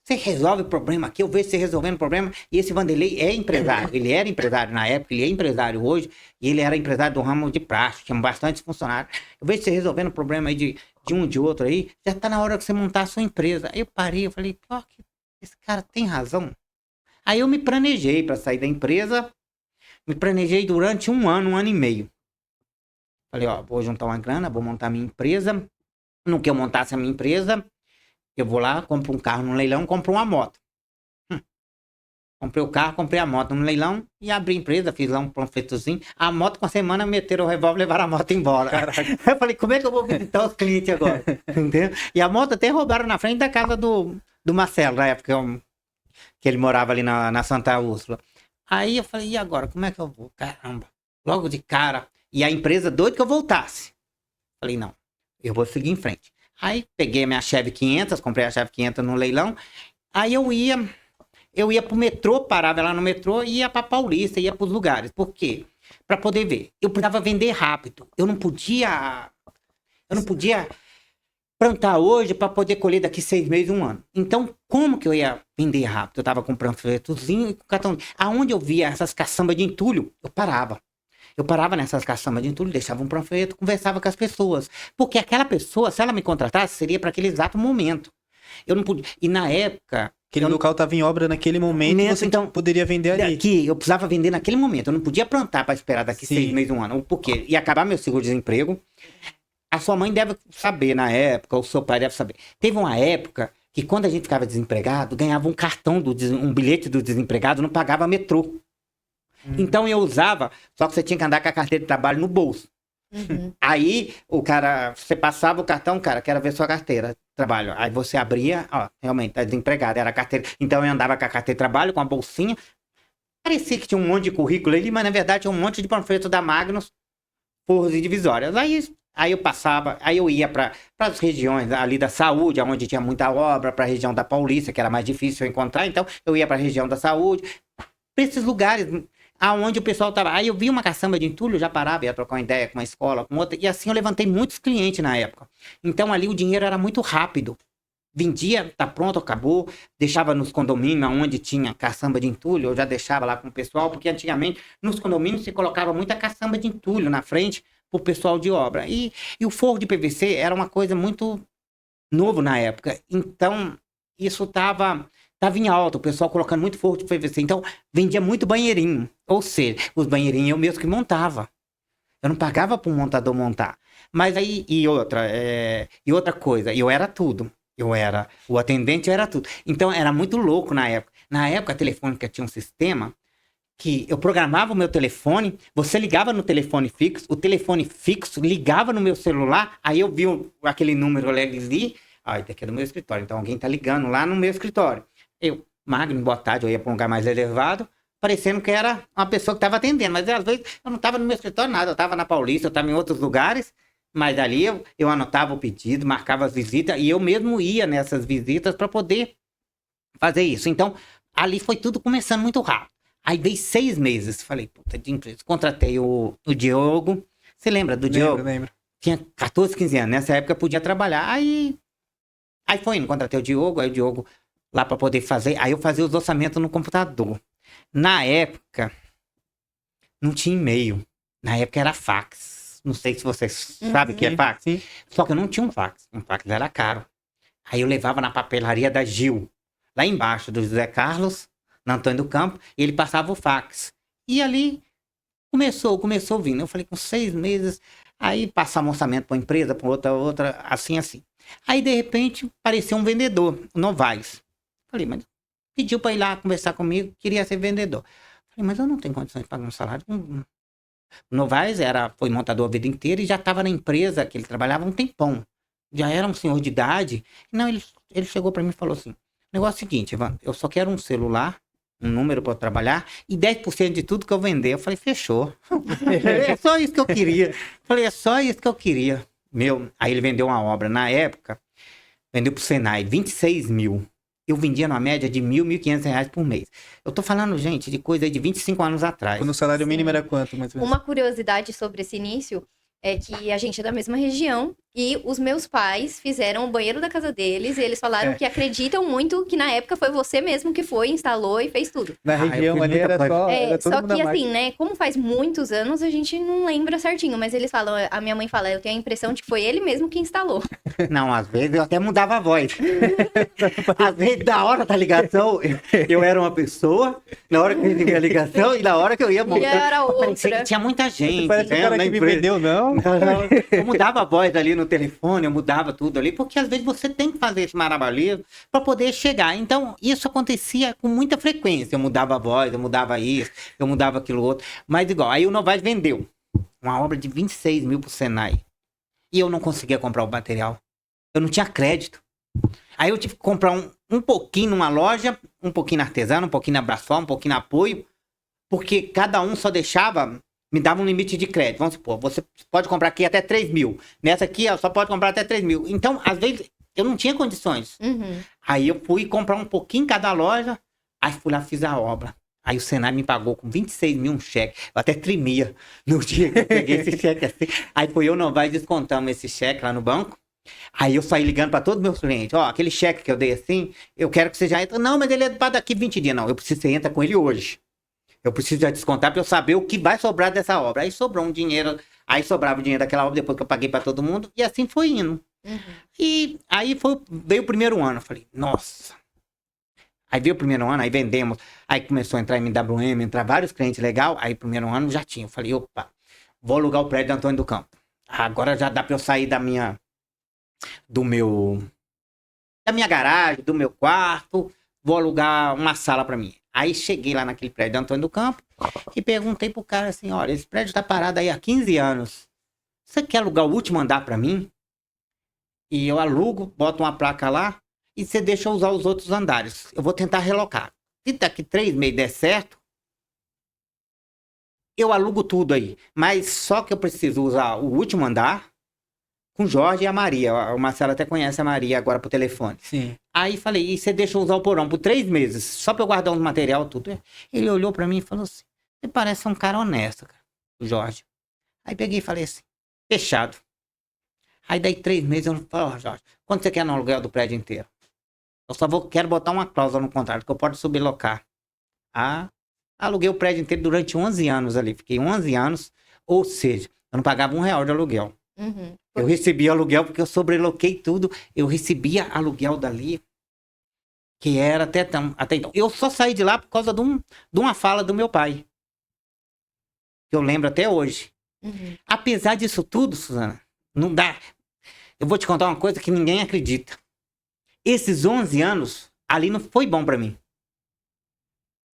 Você resolve o problema aqui, eu vejo você resolvendo o problema. E esse Vanderlei é empresário. Ele era empresário na época, ele é empresário hoje. E ele era empresário do ramo de plástico, tinha bastante funcionários. Eu vejo você resolvendo o problema aí de um de outro aí. Já tá na hora que você montar a sua empresa. Aí eu parei, eu falei, pô, esse cara tem razão. Aí eu me planejei para sair da empresa. Me planejei durante um ano e meio. Falei, ó, vou juntar uma grana, vou montar minha empresa. No que eu montasse a minha empresa, eu vou lá, compro um carro no leilão, compro uma moto. Comprei o carro, comprei a moto no leilão e abri a empresa, fiz lá um panfletozinho. A moto, com a semana, meteram o revólver e levaram a moto embora. Caraca. Eu falei, como é que eu vou visitar os clientes agora? Entendeu? E a moto até roubaram na frente da casa do Marcelo, na época que ele morava ali na Santa Úrsula. Aí eu falei, e agora? Como é que eu vou? Caramba, logo de cara. E a empresa doida que eu voltasse. Falei, não, eu vou seguir em frente. Aí peguei a minha Chevy 500, comprei a Chevy 500 no leilão. Aí eu ia pro metrô, parava lá no metrô e ia pra Paulista, ia pros lugares. Por quê? Pra poder ver. Eu precisava vender rápido. Eu não podia plantar hoje pra poder colher daqui 6 meses, 1 ano. Então, como que eu ia vender rápido? Eu tava comprando panfletozinho e com cartão. Aonde eu via essas caçambas de entulho, eu parava. Eu parava nessas caçambas de entulho, deixava um panfleto, conversava com as pessoas. Porque aquela pessoa, se ela me contratasse, seria para aquele exato momento. Eu não podia. E na época. Aquele local estava em obra naquele momento e você então, poderia vender ali. Aqui, eu precisava vender naquele momento. Eu não podia plantar para esperar daqui 6 meses, 1 ano. Por quê? Ia acabar meu seguro-desemprego. A sua mãe deve saber na época, ou o seu pai deve saber. Teve uma época que quando a gente ficava desempregado, ganhava um cartão, um bilhete do desempregado, não pagava metrô. Então eu usava, só que você tinha que andar com a carteira de trabalho no bolso. Aí o cara, você passava o cartão, cara, quero ver sua carteira de trabalho. Aí você abria, ó, realmente, tá desempregado, era a carteira. Então eu andava com a carteira de trabalho, com a bolsinha. Parecia que tinha um monte de currículo ali, mas na verdade tinha um monte de panfleto da Magnus, forros e divisórias. Aí eu passava, aí eu ia para as regiões ali da saúde, onde tinha muita obra, para a região da Paulista, que era mais difícil eu encontrar. Então eu ia para a região da saúde, para esses lugares aonde o pessoal tava. Aí eu vi uma caçamba de entulho, já parava, ia trocar uma ideia com uma escola, com outra, e assim eu levantei muitos clientes na época. Então ali o dinheiro era muito rápido. Vendia, tá pronto, acabou, deixava nos condomínios onde tinha caçamba de entulho, eu já deixava lá com o pessoal, porque antigamente nos condomínios se colocava muita caçamba de entulho na frente pro pessoal de obra. E o forro de PVC era uma coisa muito novo na época. Então isso tava em alta, o pessoal colocando muito forro de PVC. Então, vendia muito banheirinho. Ou seja, os banheirinhos eu mesmo que montava. Eu não pagava para um montador montar. Mas aí, e outra coisa, eu era tudo. O atendente, eu era tudo. Então, era muito louco na época. Na época, a Telefônica tinha um sistema que eu programava o meu telefone, você ligava no telefone fixo, o telefone fixo ligava no meu celular, aí eu vi aquele número ali, daqui é do meu escritório, então alguém tá ligando lá no meu escritório. Magno, boa tarde, eu ia para um lugar mais elevado, parecendo que era uma pessoa que estava atendendo, mas às vezes eu não estava no meu escritório nada, eu estava na Paulista, eu estava em outros lugares, mas ali eu anotava o pedido, marcava as visitas, e eu mesmo ia nessas visitas para poder fazer isso. Então, ali foi tudo começando muito rápido. Aí dei 6 meses, falei, puta de empresa, contratei o Diogo, você lembra do Diogo? Lembro. Tinha 14, 15 anos, nessa época eu podia trabalhar, aí foi indo, contratei o Diogo, aí o Diogo lá para poder fazer, aí eu fazia os orçamentos no computador. Na época, não tinha e-mail. Na época era fax. Não sei se vocês sabem o que é fax. Sim. Só que eu não tinha um fax. Um fax era caro. Aí eu levava na papelaria da Gil, lá embaixo do José Carlos, na Antônio do Campo, e ele passava o fax. E ali começou vindo. Eu falei, com 6 meses, aí passava um orçamento para uma empresa, para outra, assim. Aí, de repente, apareceu um vendedor, o Novaes. Falei, mas pediu para ir lá conversar comigo, queria ser vendedor. Falei, mas eu não tenho condições de pagar um salário. O Novaes foi montador a vida inteira e já estava na empresa que ele trabalhava há um tempão. Já era um senhor de idade. Não, ele chegou para mim e falou assim, o negócio é o seguinte, Ivan, eu só quero um celular, um número para eu trabalhar e 10% de tudo que eu vender. Eu falei, fechou. É só isso que eu queria. Falei, é só isso que eu queria. Aí ele vendeu uma obra na época, vendeu pro Senai, 26 mil. Eu vendia numa média de R$ 1.500 por mês. Eu tô falando, gente, de coisa aí de 25 anos atrás. Quando o salário mínimo era quanto, mais ou menos? Uma curiosidade sobre esse início é que a gente é da mesma região E os meus pais fizeram o banheiro da casa deles e eles falaram que acreditam muito que na época foi você mesmo que foi, instalou e fez tudo. Na região ali era só, era todo Só mundo que a máquina. assim, né, como faz muitos anos, a gente não lembra certinho, mas eles falam, a minha mãe fala, eu tenho a impressão de que foi ele mesmo que instalou. Não, às vezes eu até mudava a voz. Às vezes, na hora da ligação, eu era uma pessoa, na hora que eu recebi a ligação e na hora que eu ia montar. era outra. Parecia que tinha muita gente. Parece o cara na que me empresa. vendeu, não. Eu mudava a voz ali no telefone, eu mudava tudo ali, porque às vezes você tem que fazer esse maravilhoso para poder chegar. Então, isso acontecia com muita frequência. Eu mudava a voz, eu mudava isso, eu mudava aquilo outro. Mas igual, aí o Novaes vendeu uma obra de 26 mil pro Senai. E eu não conseguia comprar o material. Eu não tinha crédito. Aí eu tive que comprar um pouquinho numa loja, um pouquinho na Artesana, um pouquinho na Brasform, um pouquinho na Apoio, porque cada um só deixava, me dava um limite de crédito. Vamos supor, você pode comprar aqui até 3 mil. Nessa aqui, ó, só pode comprar até 3 mil. Então, às vezes, eu não tinha condições. Uhum. Aí eu fui comprar um pouquinho em cada loja, aí fui lá, fiz a obra. Aí o Senai me pagou com 26 mil um cheque. Eu até tremia no dia que eu peguei esse cheque assim. Aí foi eu, Novaes, descontamos esse cheque lá no banco. Aí eu saí ligando para todos os meus clientes. Ó, aquele cheque que eu dei assim, eu quero que você já entre. Não, mas ele é para daqui 20 dias. Não, eu preciso que você entra com ele hoje. Eu preciso já descontar para eu saber o que vai sobrar dessa obra. Aí sobrou um dinheiro, aí sobrava o dinheiro daquela obra depois que eu paguei para todo mundo. E assim foi indo. Uhum. E aí veio o primeiro ano. Eu falei, nossa. Aí veio o primeiro ano, aí vendemos. Aí começou a entrar MWM, entrar vários clientes legal. Aí primeiro ano já tinha. Eu falei, opa, vou alugar o prédio do Antônio do Campo. Agora já dá para eu sair da minha garagem, do meu quarto. Vou alugar uma sala para mim. Aí cheguei lá naquele prédio do Antônio do Campo e perguntei pro cara assim, olha, esse prédio tá parado aí há 15 anos. Você quer alugar o último andar para mim? E eu alugo, boto uma placa lá e você deixa eu usar os outros andares. Eu vou tentar relocar. Se daqui 3 meses der certo, eu alugo tudo aí. Mas só que eu preciso usar o último andar com o Jorge e a Maria. O Marcelo até conhece a Maria agora por telefone. Sim. Aí falei, e você deixa eu usar o porão por 3 meses, só pra eu guardar uns material, tudo. Ele olhou pra mim e falou assim, você parece um cara honesto, cara, o Jorge. Aí peguei e falei assim, fechado. Aí daí 3 meses eu falei, ó, Jorge, quanto você quer no aluguel do prédio inteiro? Eu só quero botar uma cláusula no contrato, que eu posso sublocar. Ah, aluguei o prédio inteiro durante 11 anos ali, fiquei 11 anos, ou seja, eu não pagava R$1 de aluguel. Uhum. Eu recebia aluguel porque eu sobreloquei tudo. Eu recebia aluguel dali, que era até então. Eu só saí de lá por causa de uma fala do meu pai. Que eu lembro até hoje. Uhum. Apesar disso tudo, Suzana, não dá. Eu vou te contar uma coisa que ninguém acredita. Esses 11 anos, ali não foi bom pra mim.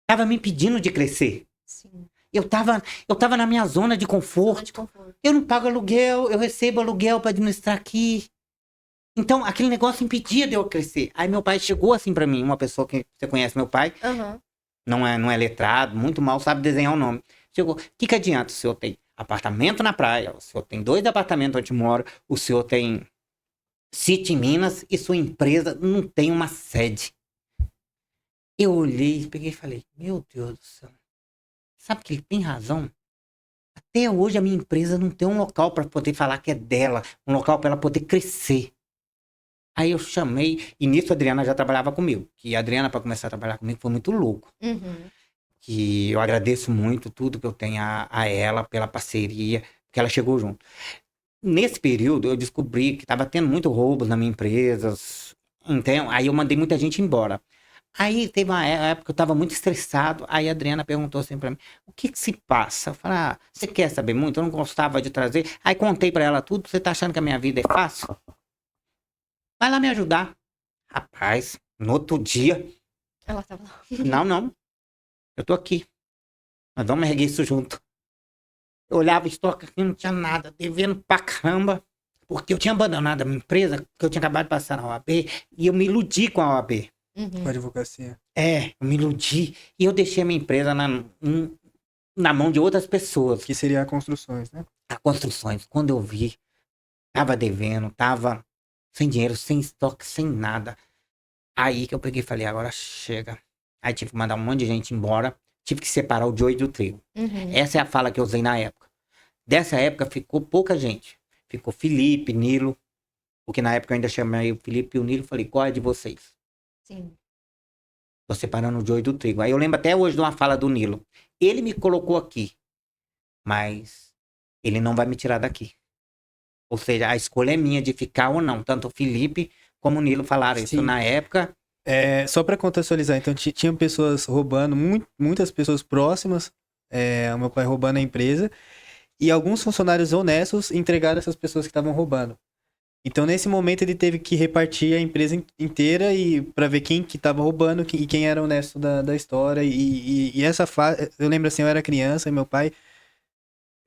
Tava me impedindo de crescer. Sim. Eu tava na minha zona de conforto. Zona de conforto. Eu não pago aluguel, eu recebo aluguel para administrar aqui. Então, aquele negócio impedia de eu crescer. Aí meu pai chegou assim para mim, uma pessoa que você conhece meu pai, Uhum. não é letrado, muito mal sabe desenhar o nome. Chegou, o que adianta? O senhor tem apartamento na praia, o senhor tem 2 apartamentos onde mora, o senhor tem sítio em Minas e sua empresa não tem uma sede. Eu olhei, peguei e falei, meu Deus do céu. Sabe que ele tem razão? Até hoje a minha empresa não tem um local para poder falar que é dela, um local para ela poder crescer. Aí eu chamei, e nisso a Adriana já trabalhava comigo. Que a Adriana, para começar a trabalhar comigo, foi muito louco. Uhum. Que eu agradeço muito tudo que eu tenho a ela pela parceria, porque ela chegou junto. Nesse período eu descobri que estava tendo muito roubos na minha empresa, então, aí eu mandei muita gente embora. Aí teve uma época que eu tava muito estressado, aí a Adriana perguntou assim pra mim, o que se passa? Eu falei, você quer saber muito? Eu não gostava de trazer. Aí contei pra ela tudo, você tá achando que a minha vida é fácil? Vai lá me ajudar. Rapaz, no outro dia, Ela tava lá. não, eu tô aqui. Nós vamos erguer isso junto. Eu olhava o estoque aqui, não tinha nada, devendo pra caramba, porque eu tinha abandonado a minha empresa, porque eu tinha acabado de passar na OAB, e eu me iludi com a OAB. Uhum. Com a advocacia. Eu me iludi. E eu deixei a minha empresa na mão de outras pessoas. Que seria a Construções, né? A Construções. Quando eu vi, tava devendo, tava sem dinheiro, sem estoque, sem nada. Aí que eu peguei e falei, agora chega. Aí tive que mandar um monte de gente embora. Tive que separar o joio do trigo. Uhum. Essa é a fala que eu usei na época. Dessa época ficou pouca gente. Ficou Felipe, Nilo. Porque na época eu ainda chamei o Felipe e o Nilo e falei, qual é de vocês? Sim. Tô separando o joio do trigo. Aí eu lembro até hoje de uma fala do Nilo. Ele me colocou aqui, mas ele não vai me tirar daqui. Ou seja, a escolha é minha de ficar ou não. Tanto o Felipe como o Nilo falaram isso Sim. na época. Só para contextualizar, então tinham pessoas roubando, muitas pessoas próximas ao meu pai roubando a empresa, e alguns funcionários honestos entregaram essas pessoas que estavam roubando. Então, nesse momento, ele teve que repartir a empresa inteira e para ver quem que estava roubando e quem era honesto da história. E essa fase, eu lembro assim, eu era criança e meu pai,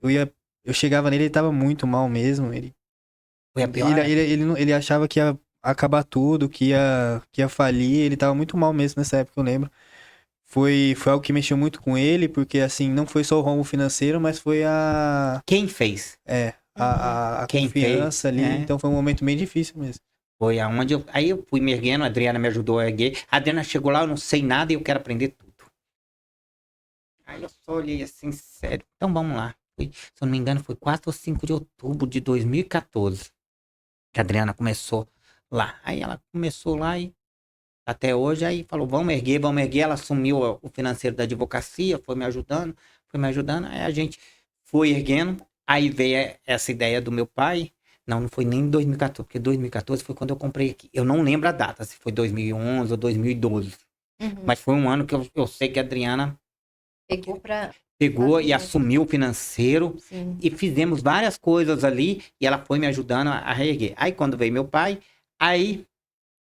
eu chegava nele, ele estava muito mal mesmo. Foi a pior. Ele achava que ia acabar tudo, que ia falir. Ele tava muito mal mesmo nessa época, eu lembro. Foi algo que mexeu muito com ele, porque assim, não foi só o rombo financeiro, mas foi Quem fez? A Quem confiança fez, ali. é. Então foi um momento bem difícil mesmo. Foi aonde eu. Aí eu fui me erguendo, a Adriana me ajudou a erguer. A Adriana chegou lá, eu não sei nada e eu quero aprender tudo. Aí eu só olhei assim, sério. Então vamos lá. Se eu não me engano, foi 4 ou 5 de outubro de 2014 que a Adriana começou lá. Aí ela começou lá e até hoje, aí falou, vamos erguer, vamos erguer. Ela assumiu o financeiro da advocacia, foi me ajudando. Aí a gente foi erguendo. Aí veio essa ideia do meu pai. Não foi nem em 2014, porque 2014 foi quando eu comprei aqui. Eu não lembro a data, se foi 2011 ou 2012. Mas foi um ano que eu sei que a Adriana pegou e assumiu o financeiro. Sim. E fizemos várias coisas ali e ela foi me ajudando a reerguer. Aí quando veio meu pai, aí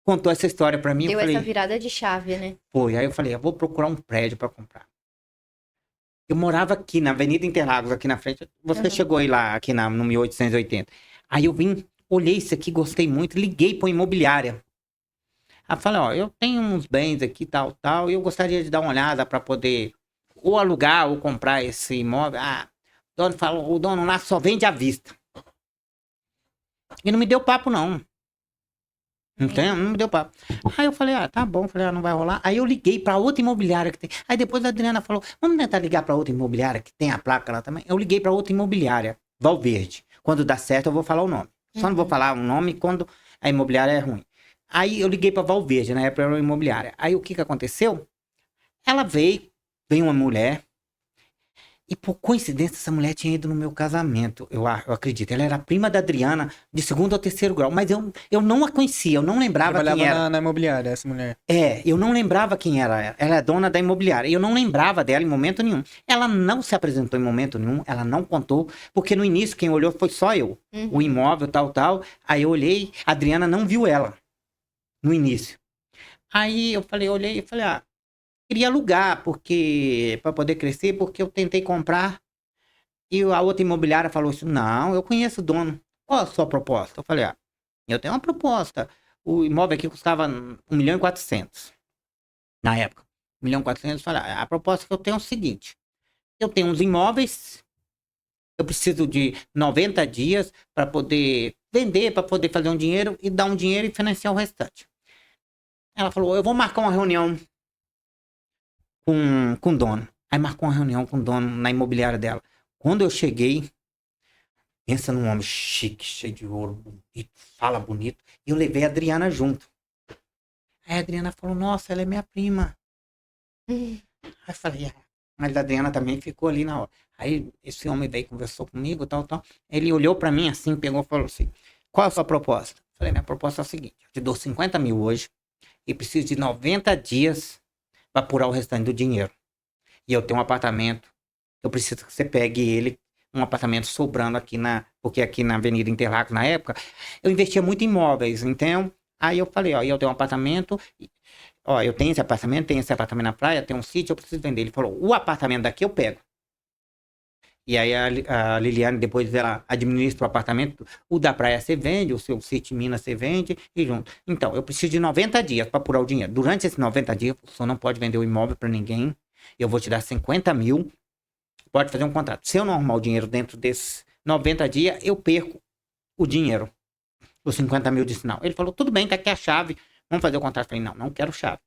contou essa história pra mim. Deu eu falei, essa virada de chave, né? Foi. Aí eu falei, eu vou procurar um prédio pra comprar. Eu morava aqui na Avenida Interlagos, aqui na frente. Você chegou aí lá, aqui no 1880. Aí eu vim, olhei isso aqui, gostei muito, liguei pra imobiliária. Aí falei, ó, eu tenho uns bens aqui, tal, e eu gostaria de dar uma olhada pra poder ou alugar ou comprar esse imóvel. Ah, o dono falou, o dono lá só vende à vista. E não me deu papo, não. Não me deu papo. Aí eu falei, tá bom. Falei, não vai rolar. Aí eu liguei pra outra imobiliária que tem. Aí depois a Adriana falou, vamos tentar ligar pra outra imobiliária que tem a placa lá também. Eu liguei pra outra imobiliária, Valverde. Quando dá certo eu vou falar o nome. Só não vou falar o nome quando a imobiliária é ruim. Aí eu liguei pra Valverde, na época era uma imobiliária. Aí o que aconteceu? Ela veio uma mulher. E por coincidência, essa mulher tinha ido no meu casamento, eu acredito. Ela era prima da Adriana, de 2º ou 3º grau. Mas eu não a conhecia, eu não lembrava quem era. Trabalhava na imobiliária, essa mulher. Eu não lembrava quem era. Ela é dona da imobiliária. Eu não lembrava dela em momento nenhum. Ela não se apresentou em momento nenhum, ela não contou. Porque no início, quem olhou foi só eu. O imóvel, tal. Aí eu olhei, a Adriana não viu ela. No início. Aí eu olhei e falei, queria alugar, porque para poder crescer, porque eu tentei comprar e a outra imobiliária falou assim, não, eu conheço o dono. Qual a sua proposta? Eu falei, eu tenho uma proposta. O imóvel aqui custava 1.400.000. Na época, 1.400.000. Falei, a proposta que eu tenho é o seguinte, eu tenho uns imóveis, eu preciso de 90 dias para poder vender, para poder fazer um dinheiro e dar um dinheiro e financiar o restante. Ela falou, eu vou marcar uma reunião com o dono. Aí marcou uma reunião com o dono na imobiliária dela. Quando eu cheguei, pensa num homem chique, cheio de ouro, bonito, fala bonito. E eu levei a Adriana junto. Aí a Adriana falou, nossa, ela é minha prima. Aí eu falei, mas a Adriana também ficou ali na hora. Aí esse homem veio, conversou comigo, tal. Ele olhou pra mim assim, pegou e falou assim, qual é a sua proposta? Eu falei, minha proposta é a seguinte, eu te dou 50 mil hoje e preciso de 90 dias para apurar o restante do dinheiro. E eu tenho um apartamento, eu preciso que você pegue ele, um apartamento sobrando aqui porque aqui na Avenida Interlagos, na época, eu investia muito em imóveis, então, aí eu falei, eu tenho um apartamento, eu tenho esse apartamento na praia, tenho um sítio, eu preciso vender. Ele falou, o apartamento daqui eu pego. E aí a Liliane, depois ela administra o apartamento, o da praia você vende, o seu sítio em Minas você vende e junto. Então, eu preciso de 90 dias para apurar o dinheiro. Durante esses 90 dias, o senhor não pode vender o imóvel para ninguém. Eu vou te dar 50 mil, pode fazer um contrato. Se eu não arrumar o dinheiro dentro desses 90 dias, eu perco o dinheiro. Os 50 mil de sinal. Ele falou, tudo bem, tá aqui a chave, vamos fazer o contrato. Eu falei, não quero chave.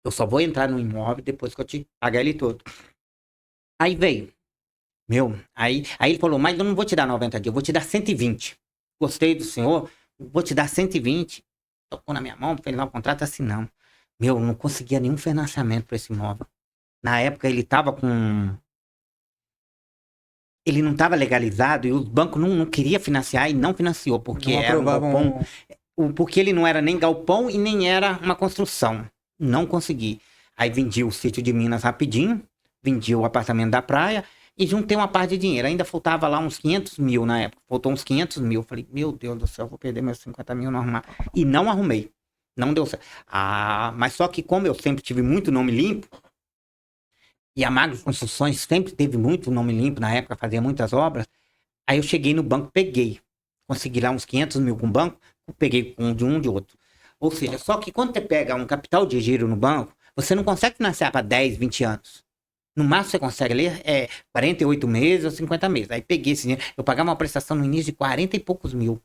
Eu só vou entrar no imóvel depois que eu te pagar ele todo. Aí veio. Aí ele falou, mas eu não vou te dar 90 dias, eu vou te dar 120. Gostei do senhor, vou te dar 120. Tocou na minha mão, fez lá o contrato, assim, não. Meu, não conseguia nenhum financiamento para esse imóvel. Na época, ele tava com... Ele não estava legalizado e os bancos não queriam financiar e não financiou, porque Não era um aprovavam. galpão... Porque ele não era nem galpão e nem era uma construção. Não consegui. Aí vendi o sítio de Minas rapidinho, vendi o apartamento da praia e juntei uma parte de dinheiro. Ainda faltava lá uns 500 mil na época. Faltou uns 500 mil. Falei, meu Deus do céu, vou perder meus 50 mil não arrumar. E não arrumei. Não deu certo. Ah, mas só que como eu sempre tive muito nome limpo, e a Magno Construções sempre teve muito nome limpo na época, fazia muitas obras, aí eu cheguei no banco, peguei. Consegui lá uns 500 mil com o banco, peguei de um de outro. Ou seja, só que quando você pega um capital de giro no banco, você não consegue financiar para 10, 20 anos. No máximo você consegue ler 48 meses ou 50 meses. Aí peguei esse dinheiro, eu pagava uma prestação no início de 40 e poucos mil.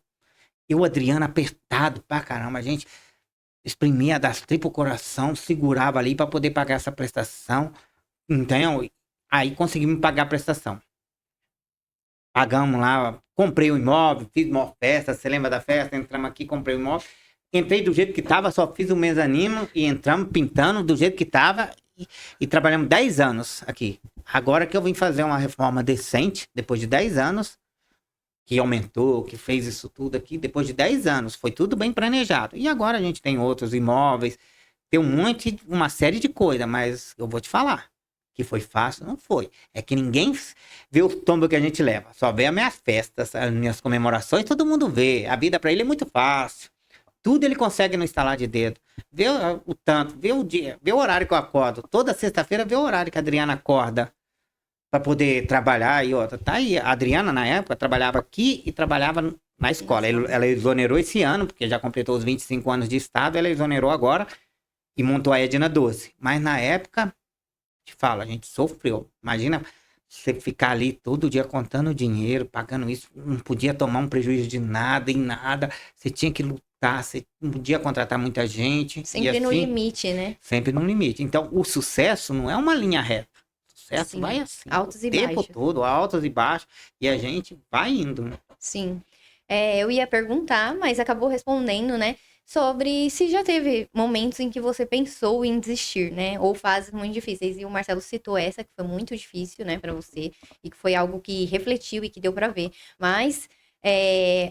Eu, Adriano, apertado pra caramba, a gente exprimia das tripas o coração, segurava ali para poder pagar essa prestação. Então, aí conseguimos pagar a prestação. Pagamos lá, comprei o imóvel, fiz uma festa, você lembra da festa? Entramos aqui, comprei o imóvel. Entrei do jeito que tava, só fiz o mezanino e entramos pintando do jeito que tava e trabalhamos 10 anos aqui. Agora que eu vim fazer uma reforma decente, depois de 10 anos, que aumentou, que fez isso tudo aqui, depois de 10 anos, foi tudo bem planejado. E agora a gente tem outros imóveis, tem uma série de coisas, mas eu vou te falar, que foi fácil, não foi. É que ninguém vê o tombo que a gente leva, só vê as minhas festas, as minhas comemorações, todo mundo vê. A vida para ele é muito fácil. Tudo ele consegue no estalar de dedo. Vê o tanto, vê o dia, vê o horário que eu acordo. Toda sexta-feira vê o horário que a Adriana acorda para poder trabalhar. E outra, tá aí. A Adriana, na época, trabalhava aqui e trabalhava na escola. Ela exonerou esse ano, porque já completou os 25 anos de estado, ela exonerou agora e montou a Edna Doce. Mas na época, te falo, a gente sofreu. Imagina você ficar ali todo dia contando dinheiro, pagando isso, não podia tomar um prejuízo de nada em nada. Você tinha que lutar, você não podia contratar muita gente. Sempre e no assim, limite, né? sempre no limite. Então, o sucesso não é uma linha reta. O sucesso Sim. vai assim, Altos o e tempo baixos. todo, altos e baixos. E a gente vai indo, né? Sim. Eu ia perguntar, mas acabou respondendo, né? Sobre se já teve momentos em que você pensou em desistir, né? Ou fases muito difíceis. E o Marcelo citou essa, que foi muito difícil, né, pra você. E que foi algo que refletiu e que deu pra ver. Mas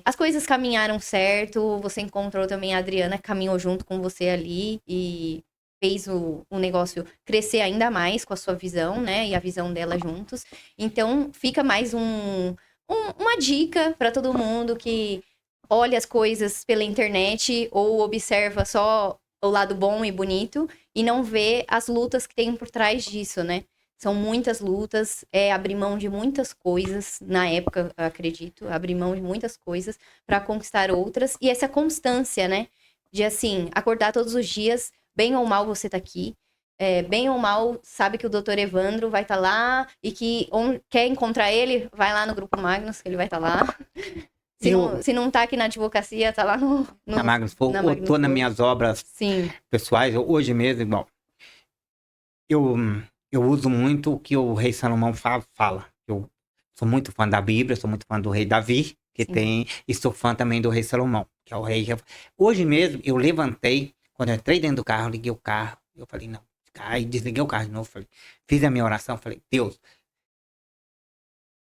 as coisas caminharam certo. Você encontrou também a Adriana, que caminhou junto com você ali. E fez o negócio crescer ainda mais com a sua visão, né? E a visão dela juntos. Então, fica mais uma dica pra todo mundo que olha as coisas pela internet ou observa só o lado bom e bonito e não vê as lutas que tem por trás disso, né? São muitas lutas, abrir mão de muitas coisas, na época, eu acredito, abrir mão de muitas coisas para conquistar outras. E essa constância, né? De, assim, acordar todos os dias, bem ou mal você tá aqui. Bem ou mal, sabe que o doutor Evandro vai estar lá e que quer encontrar ele, vai lá no Grupo Magnus, que ele vai estar lá. Se não tá aqui na advocacia, tá lá Na Magnus Fogo, na eu Magnus tô nas Fogo. minhas obras Sim, pessoais, hoje mesmo, igual. Eu uso muito o que o rei Salomão fala. Eu sou muito fã da Bíblia, sou muito fã do rei Davi, que Sim. tem, e sou fã também do rei Salomão, que é o rei. Hoje mesmo, eu levantei, quando eu entrei dentro do carro, liguei o carro, eu falei, não, aí desliguei o carro de novo, falei, fiz a minha oração, falei, Deus,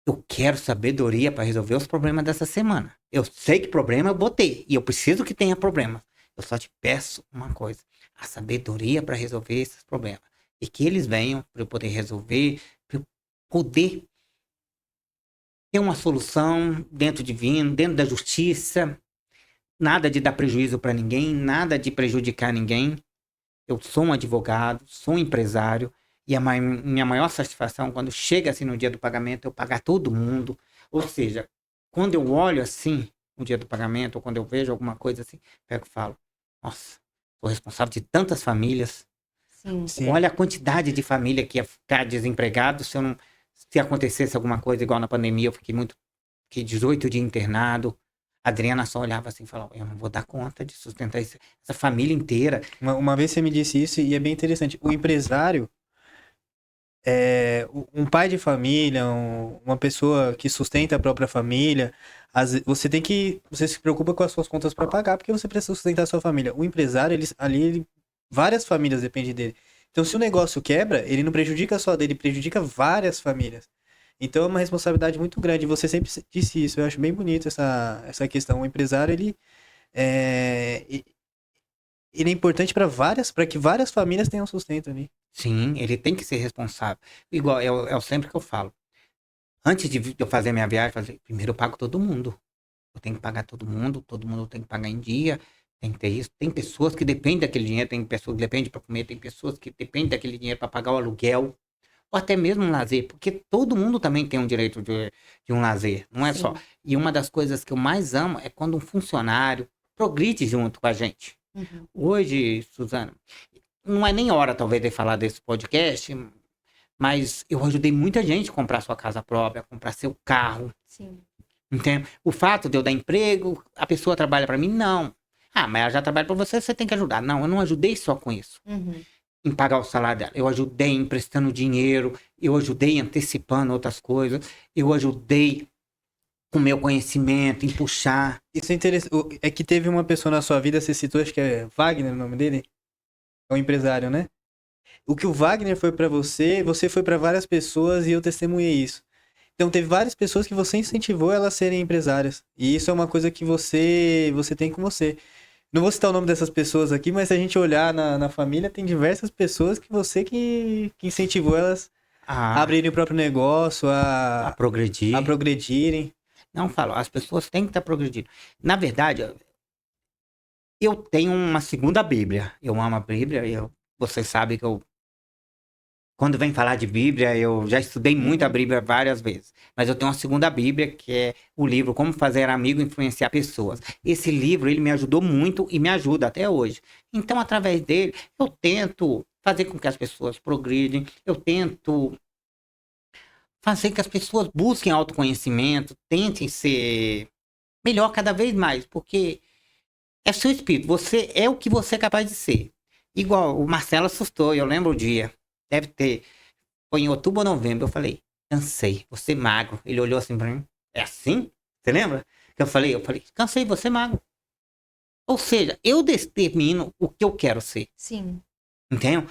eu quero sabedoria para resolver os problemas dessa semana. Eu sei que problema eu vou ter, e eu preciso que tenha problema. Eu só te peço uma coisa, a sabedoria para resolver esses problemas. E que eles venham para eu poder resolver, para eu poder ter uma solução dentro divino, dentro da justiça. Nada de dar prejuízo para ninguém, nada de prejudicar ninguém. Eu sou um advogado, sou um empresário. E a minha maior satisfação, quando chega assim no dia do pagamento, eu pagar todo mundo. Ou seja, quando eu olho assim, no dia do pagamento, ou quando eu vejo alguma coisa assim, pego e falo, nossa, sou responsável de tantas famílias. sim. Sim. Olha a quantidade de família que ia ficar desempregado se acontecesse alguma coisa igual na pandemia. Eu fiquei 18 dias internado. A Adriana só olhava assim e falava, eu não vou dar conta de sustentar essa família inteira. Uma vez você me disse isso e é bem interessante. O empresário, um pai de família, uma pessoa que sustenta a própria família, você se preocupa com as suas contas para pagar, porque você precisa sustentar a sua família. O empresário, várias famílias dependem dele. Então, se o negócio quebra, ele não prejudica só dele, prejudica várias famílias. Então, é uma responsabilidade muito grande. Você sempre disse isso. Eu acho bem bonito essa questão. O empresário, é, ele é importante para que várias famílias tenham sustento ali. Sim, ele tem que ser responsável. Igual, é sempre que eu falo. Antes de eu fazer minha viagem, primeiro eu pago todo mundo. Eu tenho que pagar todo mundo tem que pagar em dia, tem que ter isso. Tem pessoas que dependem daquele dinheiro, tem pessoas que dependem para comer, tem pessoas que dependem daquele dinheiro para pagar o aluguel, ou até mesmo um lazer, porque todo mundo também tem um direito de um lazer, não é Sim. só. E uma das coisas que eu mais amo é quando um funcionário progride junto com a gente. Uhum. Hoje, Suzana, não é nem hora talvez de falar desse podcast, mas eu ajudei muita gente a comprar sua casa própria, a comprar seu carro. Sim. Entende? O fato de eu dar emprego, a pessoa trabalha pra mim, não. Ah, mas ela já trabalha pra você, você tem que ajudar. Não, eu não ajudei só com isso, Uhum. em pagar o salário dela. Eu ajudei emprestando dinheiro, eu ajudei antecipando outras coisas, eu ajudei com meu conhecimento, em puxar. Isso é interessante. É que teve uma pessoa na sua vida, você citou, acho que é Wagner o nome dele? É um empresário, né? O que o Wagner foi pra você, você foi pra várias pessoas e eu testemunhei isso. Então teve várias pessoas que você incentivou elas a serem empresárias. E isso é uma coisa que você tem com você. Não vou citar o nome dessas pessoas aqui, mas se a gente olhar na família, tem diversas pessoas que você que incentivou elas a A, abrirem o próprio negócio, a progredir. a progredirem. Não falo, as pessoas têm que estar progredindo. Na verdade, eu tenho uma segunda Bíblia. Eu amo a Bíblia, você sabe que quando vem falar de Bíblia, eu já estudei muito a Bíblia várias vezes. Mas eu tenho uma segunda Bíblia, que é o livro Como Fazer Amigo e Influenciar Pessoas. Esse livro, ele me ajudou muito e me ajuda até hoje. Então, através dele, eu tento fazer com que as pessoas progridem. Eu tento fazer que as pessoas busquem autoconhecimento, tentem ser melhor cada vez mais. Porque é seu espírito. Você é o que você é capaz de ser. Igual o Marcelo assustou, eu lembro o dia. Deve ter. Foi em outubro ou novembro. Eu falei, cansei, você magro. Ele olhou assim pra mim. É assim? Você lembra? Eu falei, cansei, você magro. Ou seja, eu determino o que eu quero ser. Sim. Entendeu?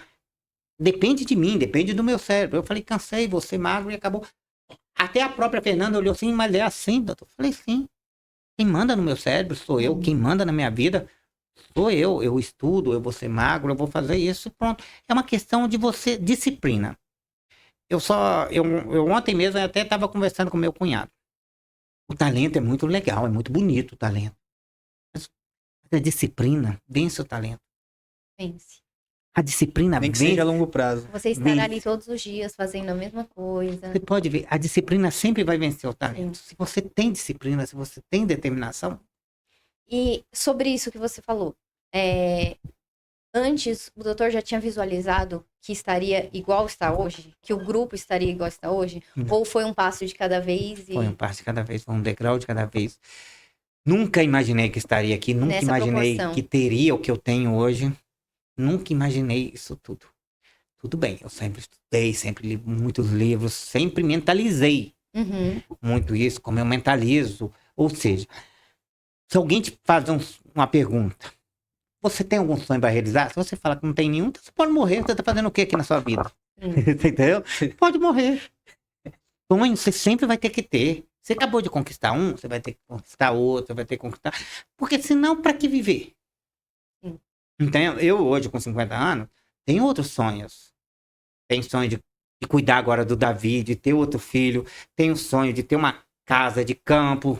Depende de mim, depende do meu cérebro. Eu falei, cansei, você magro e acabou. Até a própria Fernanda olhou assim, mas é assim, doutor. Eu falei, sim. Quem manda no meu cérebro sou eu. Quem manda na minha vida sou eu. Eu estudo, eu vou ser magro, eu vou fazer isso e pronto. É uma questão de você, disciplina. Eu ontem mesmo até estava conversando com meu cunhado. O talento é muito legal, é muito bonito o talento. Mas a disciplina vence o talento. Vence. A disciplina Nem que vence. seja a longo prazo. Você estar Vence. ali todos os dias fazendo a mesma coisa. Você pode ver, a disciplina sempre vai vencer o talento. Se você tem disciplina, se você tem determinação. E sobre isso que você falou, antes o doutor já tinha visualizado que estaria igual está hoje? Que o grupo estaria igual está hoje? Ou foi um passo de cada vez? Foi um passo de cada vez, foi um degrau de cada vez. Nunca imaginei que estaria aqui, nunca Nessa imaginei proporção. que teria o que eu tenho hoje. Nunca imaginei isso tudo. Tudo bem, eu sempre estudei, sempre li muitos livros, sempre mentalizei Uhum. muito isso, como eu mentalizo. Ou seja, se alguém te faz uma pergunta, você tem algum sonho para realizar? Se você fala que não tem nenhum, então você pode morrer. Você tá fazendo o que aqui na sua vida? Você entendeu? Pode morrer. Sonho você sempre vai ter que ter. Você acabou de conquistar um, você vai ter que conquistar outro, você vai ter que conquistar. Porque senão, para que viver? Sim. Entendeu? Eu hoje, com 50 anos, tenho outros sonhos. Tenho sonho de cuidar agora do Davi, de ter outro filho. Tenho sonho de ter uma casa de campo,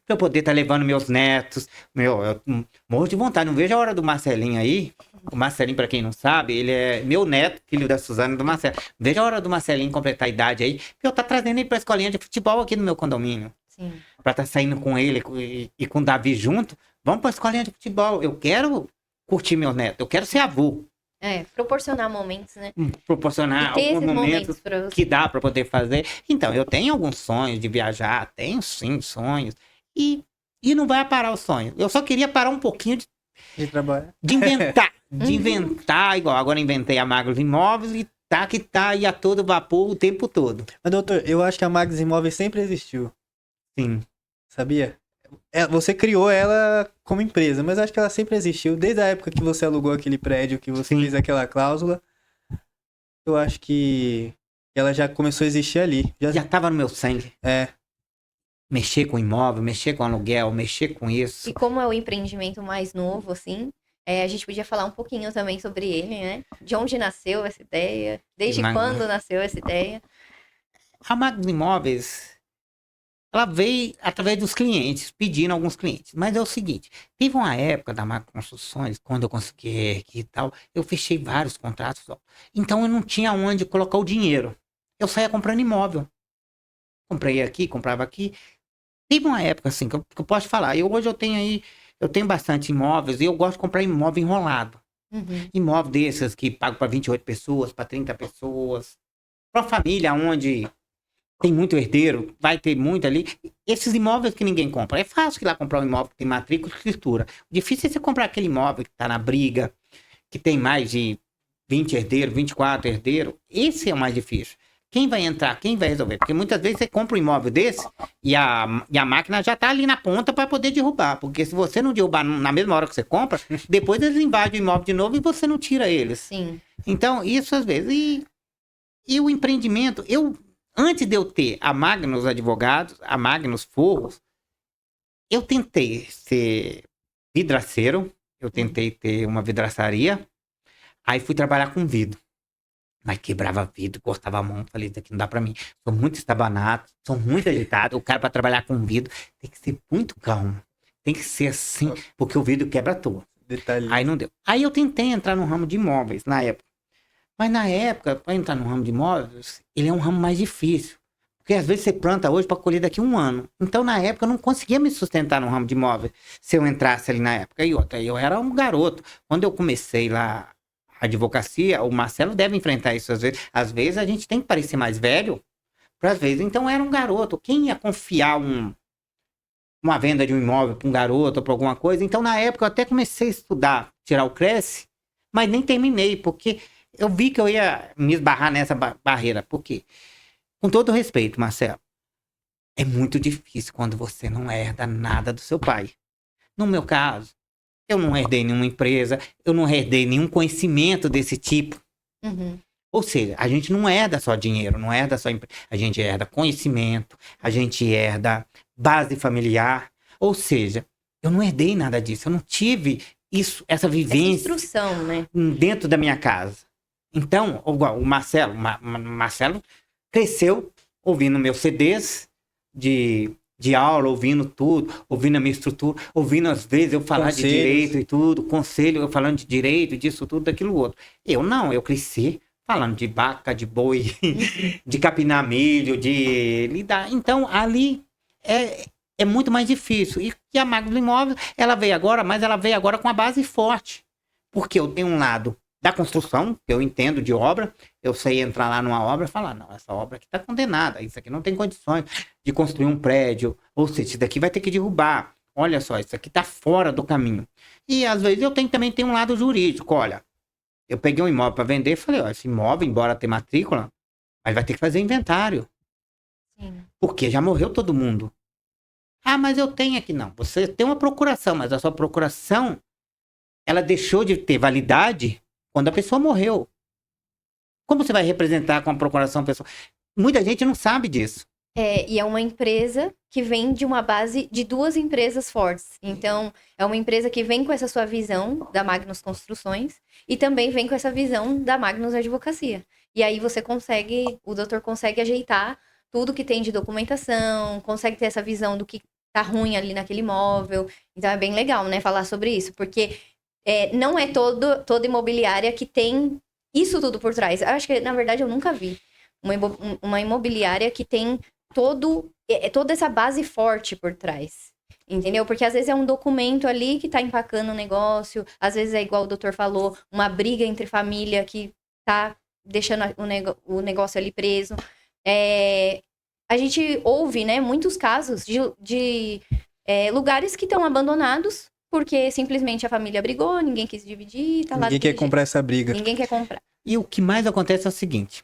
pra eu poder estar levando meus netos. Eu morro de vontade, não vejo a hora do Marcelinho aí. O Marcelinho, pra quem não sabe, ele é meu neto, filho da Suzana e do Marcelo. Veja a hora do Marcelinho completar a idade aí, pra eu estar trazendo ele pra escolinha de futebol aqui no meu condomínio. Sim. Pra estar saindo com ele e com o Davi junto. Vamos pra escolinha de futebol. Eu quero curtir meu neto, eu quero ser avô. Proporcionar momentos, né? Proporcionar E ter alguns esses momentos pra você. que dá para poder fazer. Então, eu tenho alguns sonhos de viajar, tenho sim sonhos. E não vai parar o sonho. Eu só queria parar um pouquinho De trabalho. de inventar. De inventar, igual agora inventei a Magros Imóveis e que tá aí a todo vapor o tempo todo. Mas, doutor, eu acho que a Magnus Imóveis sempre existiu, Sim. sabia? Você criou ela como empresa, mas acho que ela sempre existiu. Desde a época que você alugou aquele prédio, que você Sim. fez aquela cláusula, eu acho que ela já começou a existir ali. Já tava no meu sangue. É. Mexer com imóvel, mexer com aluguel, mexer com isso. E como é o empreendimento mais novo, assim, a gente podia falar um pouquinho também sobre ele, né? De onde nasceu essa ideia? Desde quando nasceu essa ideia? A Magnus Imóveis, ela veio através dos clientes, pedindo alguns clientes. Mas é o seguinte, teve uma época da Magnus Construções, quando eu consegui aqui e tal, eu fechei vários contratos. Ó. Então eu não tinha onde colocar o dinheiro. Eu saía comprando imóvel. Comprei aqui, comprava aqui. Teve uma época assim que eu posso falar. Hoje eu tenho bastante imóveis e eu gosto de comprar imóvel enrolado. Uhum. Imóvel desses que pago para 28 pessoas, para 30 pessoas. Para família onde tem muito herdeiro, vai ter muito ali. Esses imóveis que ninguém compra. É fácil ir lá comprar um imóvel que tem matrícula e escritura. O difícil é você comprar aquele imóvel que está na briga, que tem mais de 20 herdeiros, 24 herdeiros. Esse é o mais difícil. Quem vai entrar? Quem vai resolver? Porque muitas vezes você compra um imóvel desse e a máquina já está ali na ponta para poder derrubar. Porque se você não derrubar na mesma hora que você compra, depois eles invadem o imóvel de novo e você não tira eles. Sim. Então, isso às vezes. E o empreendimento, antes de eu ter a Magnus Advogados, a Magnus Forros, eu tentei ser vidraceiro, eu tentei ter uma vidraçaria, aí fui trabalhar com vidro. Mas quebrava vidro, cortava a mão, falei, isso aqui não dá pra mim. Sou muito estabanado, sou muito agitado. O cara pra trabalhar com vidro tem que ser muito calmo. Tem que ser assim, porque o vidro quebra tudo. Detalhe. Aí não deu. Aí eu tentei entrar no ramo de imóveis na época. Mas na época, para entrar no ramo de imóveis, ele é um ramo mais difícil. Porque às vezes você planta hoje para colher daqui a 1 ano. Então na época eu não conseguia me sustentar no ramo de imóveis se eu entrasse ali na época. E outra, eu era um garoto. Quando eu comecei lá a advocacia, o Marcelo deve enfrentar isso às vezes. Às vezes a gente tem que parecer mais velho, para às vezes. Então eu era um garoto. Quem ia confiar uma venda de um imóvel para um garoto ou para alguma coisa? Então na época eu até comecei a estudar, tirar o Cresce, mas nem terminei, porque eu vi que eu ia me esbarrar nessa barreira. Por quê? Com todo respeito, Marcelo, é muito difícil quando você não herda nada do seu pai. No meu caso, eu não herdei nenhuma empresa, eu não herdei nenhum conhecimento desse tipo. Uhum. Ou seja, a gente não herda só dinheiro, não herda só empresa. A gente herda conhecimento, a gente herda base familiar. Ou seja, eu não herdei nada disso, eu não tive essa vivência. Essa instrução, né? Dentro da minha casa. Então, o Marcelo cresceu ouvindo meus CDs de aula, ouvindo tudo, ouvindo a minha estrutura, ouvindo às vezes eu falar de direito e tudo, conselho, eu falando de direito, disso, tudo, daquilo outro. Eu cresci falando de vaca, de boi, de capinar milho, de lidar. Então, ali é muito mais difícil. E a Magnus Imóveis, ela veio agora, mas ela veio agora com a base forte. Porque eu tenho um lado da construção, que eu entendo de obra, eu sei entrar lá numa obra e falar, não, essa obra aqui está condenada, isso aqui não tem condições de construir um prédio, ou seja, isso daqui vai ter que derrubar, olha só, isso aqui está fora do caminho. E às vezes eu também tenho um lado jurídico, olha, eu peguei um imóvel para vender e falei, ó, esse imóvel, embora tenha matrícula, mas vai ter que fazer inventário. Sim. Porque já morreu todo mundo. Ah, mas eu tenho aqui, não, você tem uma procuração, mas a sua procuração, ela deixou de ter validade quando a pessoa morreu. Como você vai representar com a procuração pessoal? Muita gente não sabe disso. E é uma empresa que vem de uma base de 2 empresas fortes. Então, é uma empresa que vem com essa sua visão da Magnus Construções e também vem com essa visão da Magnus Advocacia. E aí o doutor consegue ajeitar tudo que tem de documentação, consegue ter essa visão do que tá ruim ali naquele imóvel. Então, é bem legal, né, falar sobre isso, porque não é toda imobiliária que tem isso tudo por trás. Eu acho que, na verdade, eu nunca vi uma imobiliária que tem toda essa base forte por trás. Entendeu? Porque às vezes é um documento ali que tá empacando o negócio, às vezes é igual o doutor falou, uma briga entre família que tá deixando o negócio ali preso. A gente ouve, né, muitos casos de lugares que estão abandonados porque simplesmente a família brigou, ninguém quis dividir, tá lá. Ninguém quer comprar essa briga. Ninguém quer comprar. E o que mais acontece é o seguinte.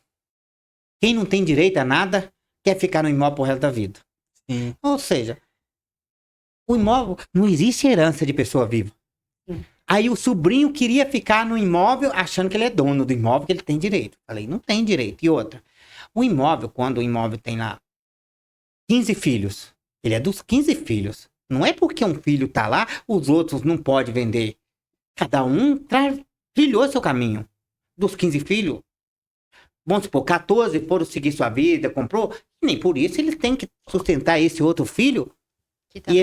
Quem não tem direito a nada, quer ficar no imóvel pro resto da vida. Sim. Ou seja, o imóvel, não existe herança de pessoa viva. Sim. Aí o sobrinho queria ficar no imóvel achando que ele é dono do imóvel, que ele tem direito. Falei, não tem direito. E outra, o imóvel, quando o imóvel tem lá 15 filhos, ele é dos 15 filhos. Não é porque um filho tá lá, os outros não podem vender. Cada um trilhou seu caminho. Dos 15 filhos, vamos supor, 14 foram seguir sua vida, comprou. Nem por isso eles têm que sustentar esse outro filho. Que tá E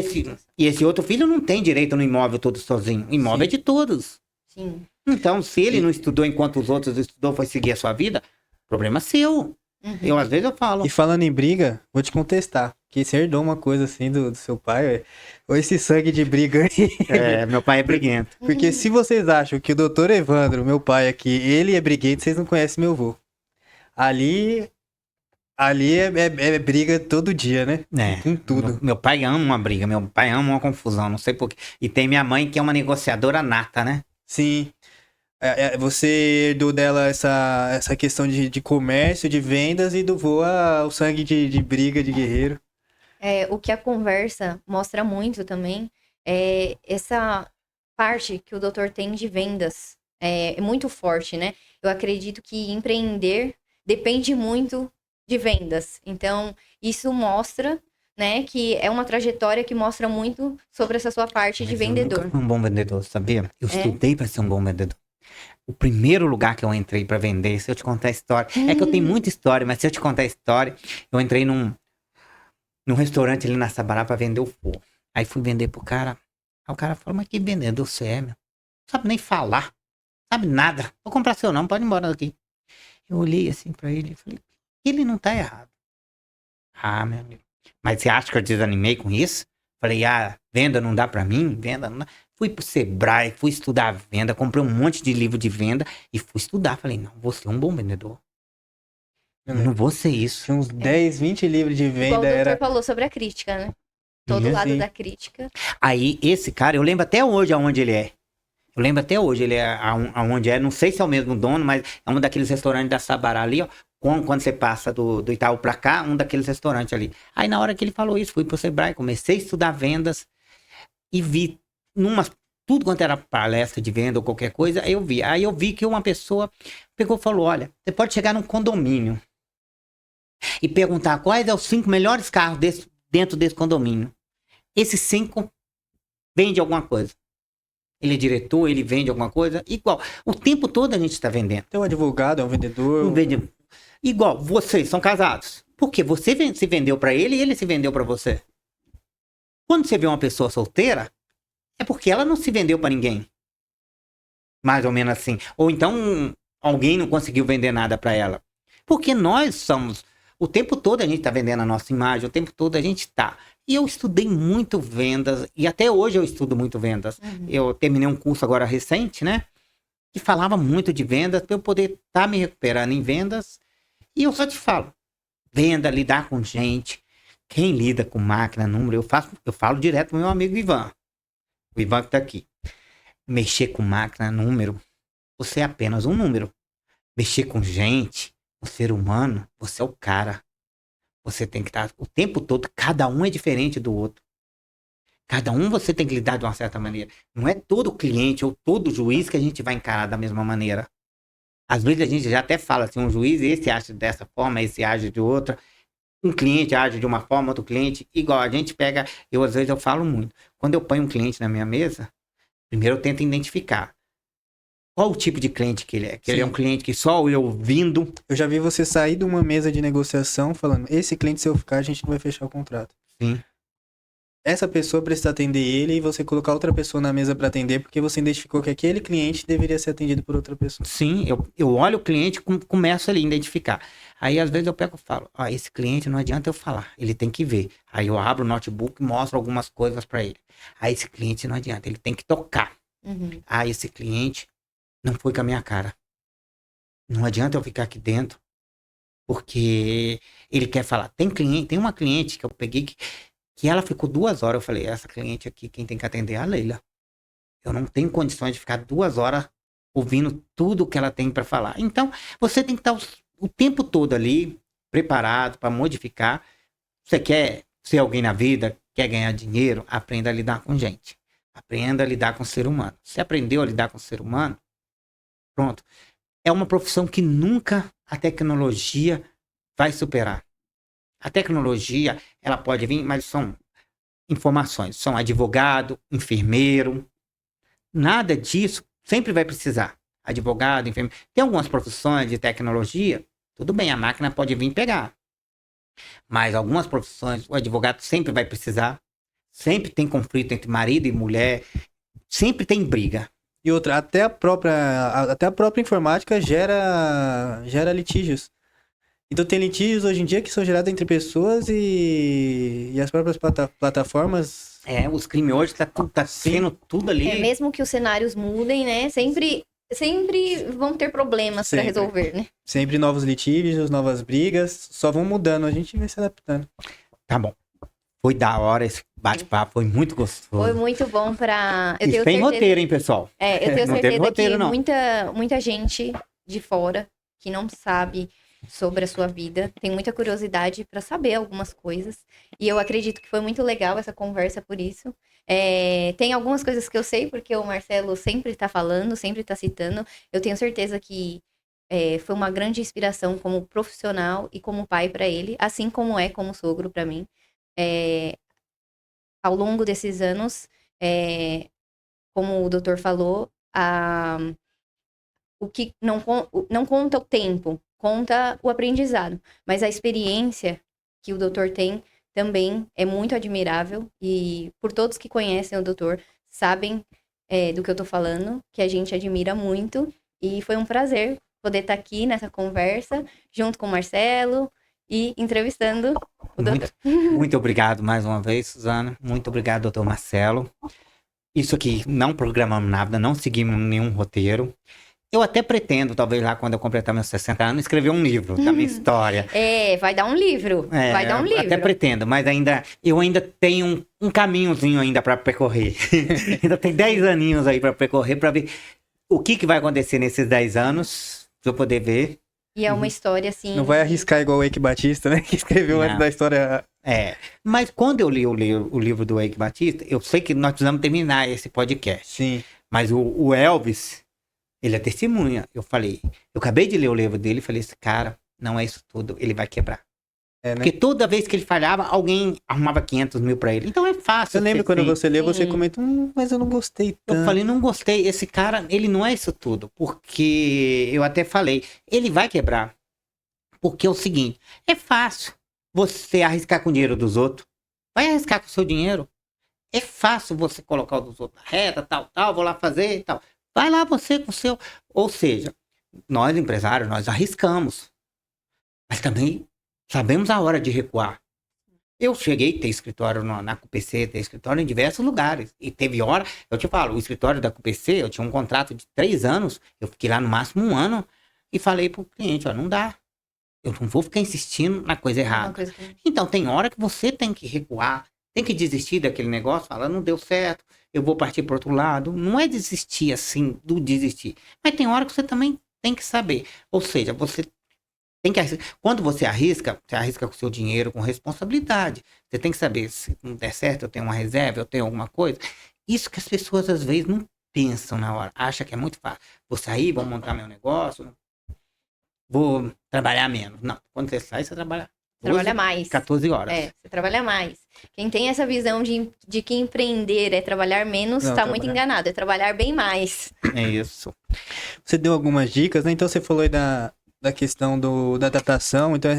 esse outro filho não tem direito no imóvel todo sozinho. O imóvel é de todos. Sim. Então, se ele não estudou enquanto os outros estudou, foi seguir a sua vida, problema seu. Uhum. Às vezes eu falo. E falando em briga, vou te contestar. Que você herdou uma coisa assim do seu pai, ué. Ou esse sangue de briga aí. Meu pai é briguento. Porque se vocês acham que o doutor Evandro, meu pai aqui, ele é briguento, vocês não conhecem meu avô. Ali é briga todo dia, né? Com tudo. Meu pai ama uma briga, meu pai ama uma confusão, não sei porquê. E tem minha mãe que é uma negociadora nata, né? Sim. Você herdou dela essa questão de comércio, de vendas e do vô o sangue de briga, de guerreiro. O que a conversa mostra muito também é essa parte que o doutor tem de vendas. É muito forte, né? Eu acredito que empreender depende muito de vendas. Então, isso mostra, né, que é uma trajetória que mostra muito sobre essa sua parte de vendedor. Eu nunca fui um bom vendedor, sabia? Eu estudei para ser um bom vendedor. O primeiro lugar que eu entrei para vender, se eu te contar a história, é que eu tenho muita história, mas se eu te contar a história, eu entrei num restaurante ali na Sabará para vender o forro. Aí fui vender pro cara. Aí o cara falou, mas que vendedor você é, meu? Não sabe nem falar. Sabe nada. Vou comprar seu não, pode ir embora daqui. Eu olhei assim pra ele e falei, ele não tá errado. Ah, meu amigo. Mas você acha que eu desanimei com isso? Falei, venda não dá pra mim? Venda não dá. Fui pro Sebrae, fui estudar venda, comprei um monte de livro de venda e fui estudar. Falei, não, vou ser um bom vendedor. Eu não vou ser isso. Tinha uns 10, 20 livros de venda. Igual o doutor falou sobre a crítica, né? Todo lado da crítica. Aí, esse cara, eu lembro até hoje aonde ele é. Eu lembro até hoje, ele é aonde é. Não sei se é o mesmo dono, mas é um daqueles restaurantes da Sabará ali, ó. Quando você passa do Itaú pra cá, um daqueles restaurantes ali. Aí, na hora que ele falou isso, fui pro Sebrae, comecei a estudar vendas e vi tudo quanto era palestra de venda ou qualquer coisa, aí eu vi que uma pessoa pegou e falou, olha, você pode chegar num condomínio e perguntar quais são os 5 melhores carros dentro desse condomínio. Esses 5 vendem alguma coisa. Ele é diretor, ele vende alguma coisa. Igual, o tempo todo a gente está vendendo. Tem um advogado, é um vendedor. Igual, vocês são casados. Por quê? Você se vendeu para ele e ele se vendeu para você. Quando você vê uma pessoa solteira, é porque ela não se vendeu para ninguém. Mais ou menos assim. Ou então alguém não conseguiu vender nada para ela. Porque nós somos... O tempo todo a gente tá vendendo a nossa imagem, o tempo todo a gente tá. E eu estudei muito vendas, e até hoje eu estudo muito vendas. Uhum. Eu terminei um curso agora recente, né? Que falava muito de vendas, para eu poder estar me recuperando em vendas. E eu só te falo, venda, lidar com gente. Quem lida com máquina, número, eu falo direto pro meu amigo Ivan. O Ivan que tá aqui. Mexer com máquina, número, você é apenas um número. Mexer com gente, o ser humano, você é o cara. Você tem que estar o tempo todo, cada um é diferente do outro. Cada um você tem que lidar de uma certa maneira. Não é todo cliente ou todo juiz que a gente vai encarar da mesma maneira. Às vezes a gente já até fala assim, um juiz, esse age dessa forma, esse age de outra. Um cliente age de uma forma, outro cliente, igual a gente pega, às vezes eu falo muito. Quando eu ponho um cliente na minha mesa, primeiro eu tento identificar qual o tipo de cliente que ele é. Que ele é um cliente que só eu ouvindo... Eu já vi você sair de uma mesa de negociação falando, esse cliente se eu ficar, a gente não vai fechar o contrato. Sim. Essa pessoa precisa atender ele e você colocar outra pessoa na mesa para atender porque você identificou que aquele cliente deveria ser atendido por outra pessoa. Sim, eu olho o cliente e começo ali a identificar. Aí às vezes eu pego e falo, esse cliente não adianta eu falar, ele tem que ver. Aí eu abro o notebook e mostro algumas coisas para ele. Aí esse cliente não adianta, ele tem que tocar. Uhum. Esse cliente não foi com a minha cara. Não adianta eu ficar aqui dentro, porque ele quer falar. Tem uma cliente que eu peguei que ela ficou 2 horas. Eu falei, essa cliente aqui, quem tem que atender é a Leila. Eu não tenho condições de ficar 2 horas ouvindo tudo que ela tem para falar. Então, você tem que estar o tempo todo ali, preparado para modificar. Você quer ser alguém na vida, quer ganhar dinheiro, aprenda a lidar com gente. Aprenda a lidar com o ser humano. Você aprendeu a lidar com o ser humano? Pronto. É uma profissão que nunca a tecnologia vai superar. A tecnologia, ela pode vir, mas são informações. São advogado, enfermeiro. Nada disso sempre vai precisar. Advogado, enfermeiro. Tem algumas profissões de tecnologia, tudo bem, a máquina pode vir pegar. Mas algumas profissões, o advogado sempre vai precisar. Sempre tem conflito entre marido e mulher. Sempre tem briga. E outra, até a própria informática gera litígios. Então tem litígios hoje em dia que são gerados entre pessoas e as próprias plataformas. Os crimes hoje tá sendo tudo ali. Mesmo que os cenários mudem, né? Sempre vão ter problemas para resolver, né? Sempre novos litígios, novas brigas, só vão mudando, a gente vai se adaptando. Tá bom. Foi da hora esse bate-papo, foi muito gostoso. Foi muito bom pra... E sem roteiro, hein, pessoal? Eu tenho Não teve certeza roteiro, que não. muita gente de fora que não sabe sobre a sua vida tem muita curiosidade para saber algumas coisas. E eu acredito que foi muito legal essa conversa por isso. Tem algumas coisas que eu sei, porque o Marcelo sempre tá falando, sempre tá citando. Eu tenho certeza que foi uma grande inspiração como profissional e como pai para ele, assim como é como sogro para mim. Ao longo desses anos, como o doutor falou, o que não conta o tempo, conta o aprendizado. Mas a experiência que o doutor tem também é muito admirável. E por todos que conhecem o doutor, sabem do que eu tô falando, que a gente admira muito. E foi um prazer poder estar aqui nessa conversa, junto com o Marcelo e entrevistando o doutor. Muito obrigado mais uma vez, Suzana. Muito obrigado, doutor Marcelo. Isso aqui, não programamos nada, não seguimos nenhum roteiro. Eu até pretendo, talvez lá quando eu completar meus 60 anos, escrever um livro da minha história. Vai dar um livro. Vai dar um livro. Até pretendo, mas eu ainda tenho um caminhozinho ainda para percorrer. Ainda tem 10 aninhos aí para percorrer, para ver o que vai acontecer nesses 10 anos, pra eu poder ver. E é uma história assim... Não vai arriscar igual o Eike Batista, né? Que escreveu antes da história... Mas quando eu li o livro do Eike Batista, eu sei que nós precisamos terminar esse podcast. Sim. Mas o Elvis, ele é testemunha. Eu acabei de ler o livro dele e falei, esse cara, não é isso tudo, ele vai quebrar. Né? Porque toda vez que ele falhava, alguém arrumava 500 mil pra ele. Então é fácil. Eu lembro quando você lê, você comenta, mas eu não gostei tanto. Eu falei, não gostei. Esse cara, ele não é isso tudo. Porque eu até falei, ele vai quebrar. Porque é o seguinte, é fácil você arriscar com o dinheiro dos outros. Vai arriscar com o seu dinheiro. É fácil você colocar o dos outros na reta, tal, vou lá fazer e tal. Vai lá você com o seu... Ou seja, nós empresários, nós arriscamos. Mas também sabemos a hora de recuar. Eu cheguei a ter escritório na CUPC, ter escritório em diversos lugares. E teve hora, eu te falo, o escritório da CUPC, eu tinha um contrato de 3 anos, eu fiquei lá no máximo 1 ano, e falei pro cliente, não dá. Eu não vou ficar insistindo na coisa errada. Então tem hora que você tem que recuar, tem que desistir daquele negócio, falar, não deu certo, eu vou partir para outro lado. Não é desistir assim, do desistir. Mas tem hora que você também tem que saber. Ou seja, você tem que arriscar. Quando você arrisca com seu dinheiro, com responsabilidade. Você tem que saber, se não der certo, eu tenho uma reserva, eu tenho alguma coisa. Isso que as pessoas às vezes não pensam na hora. Acham que é muito fácil. Vou sair, vou montar meu negócio, vou trabalhar menos. Não, quando você sai, você trabalha 12, trabalha mais. 14 horas. Você trabalha mais. Quem tem essa visão de que empreender é trabalhar menos, está muito enganado. É trabalhar bem mais. É isso. Você deu algumas dicas, né? Então você falou aí da questão da adaptação. Então,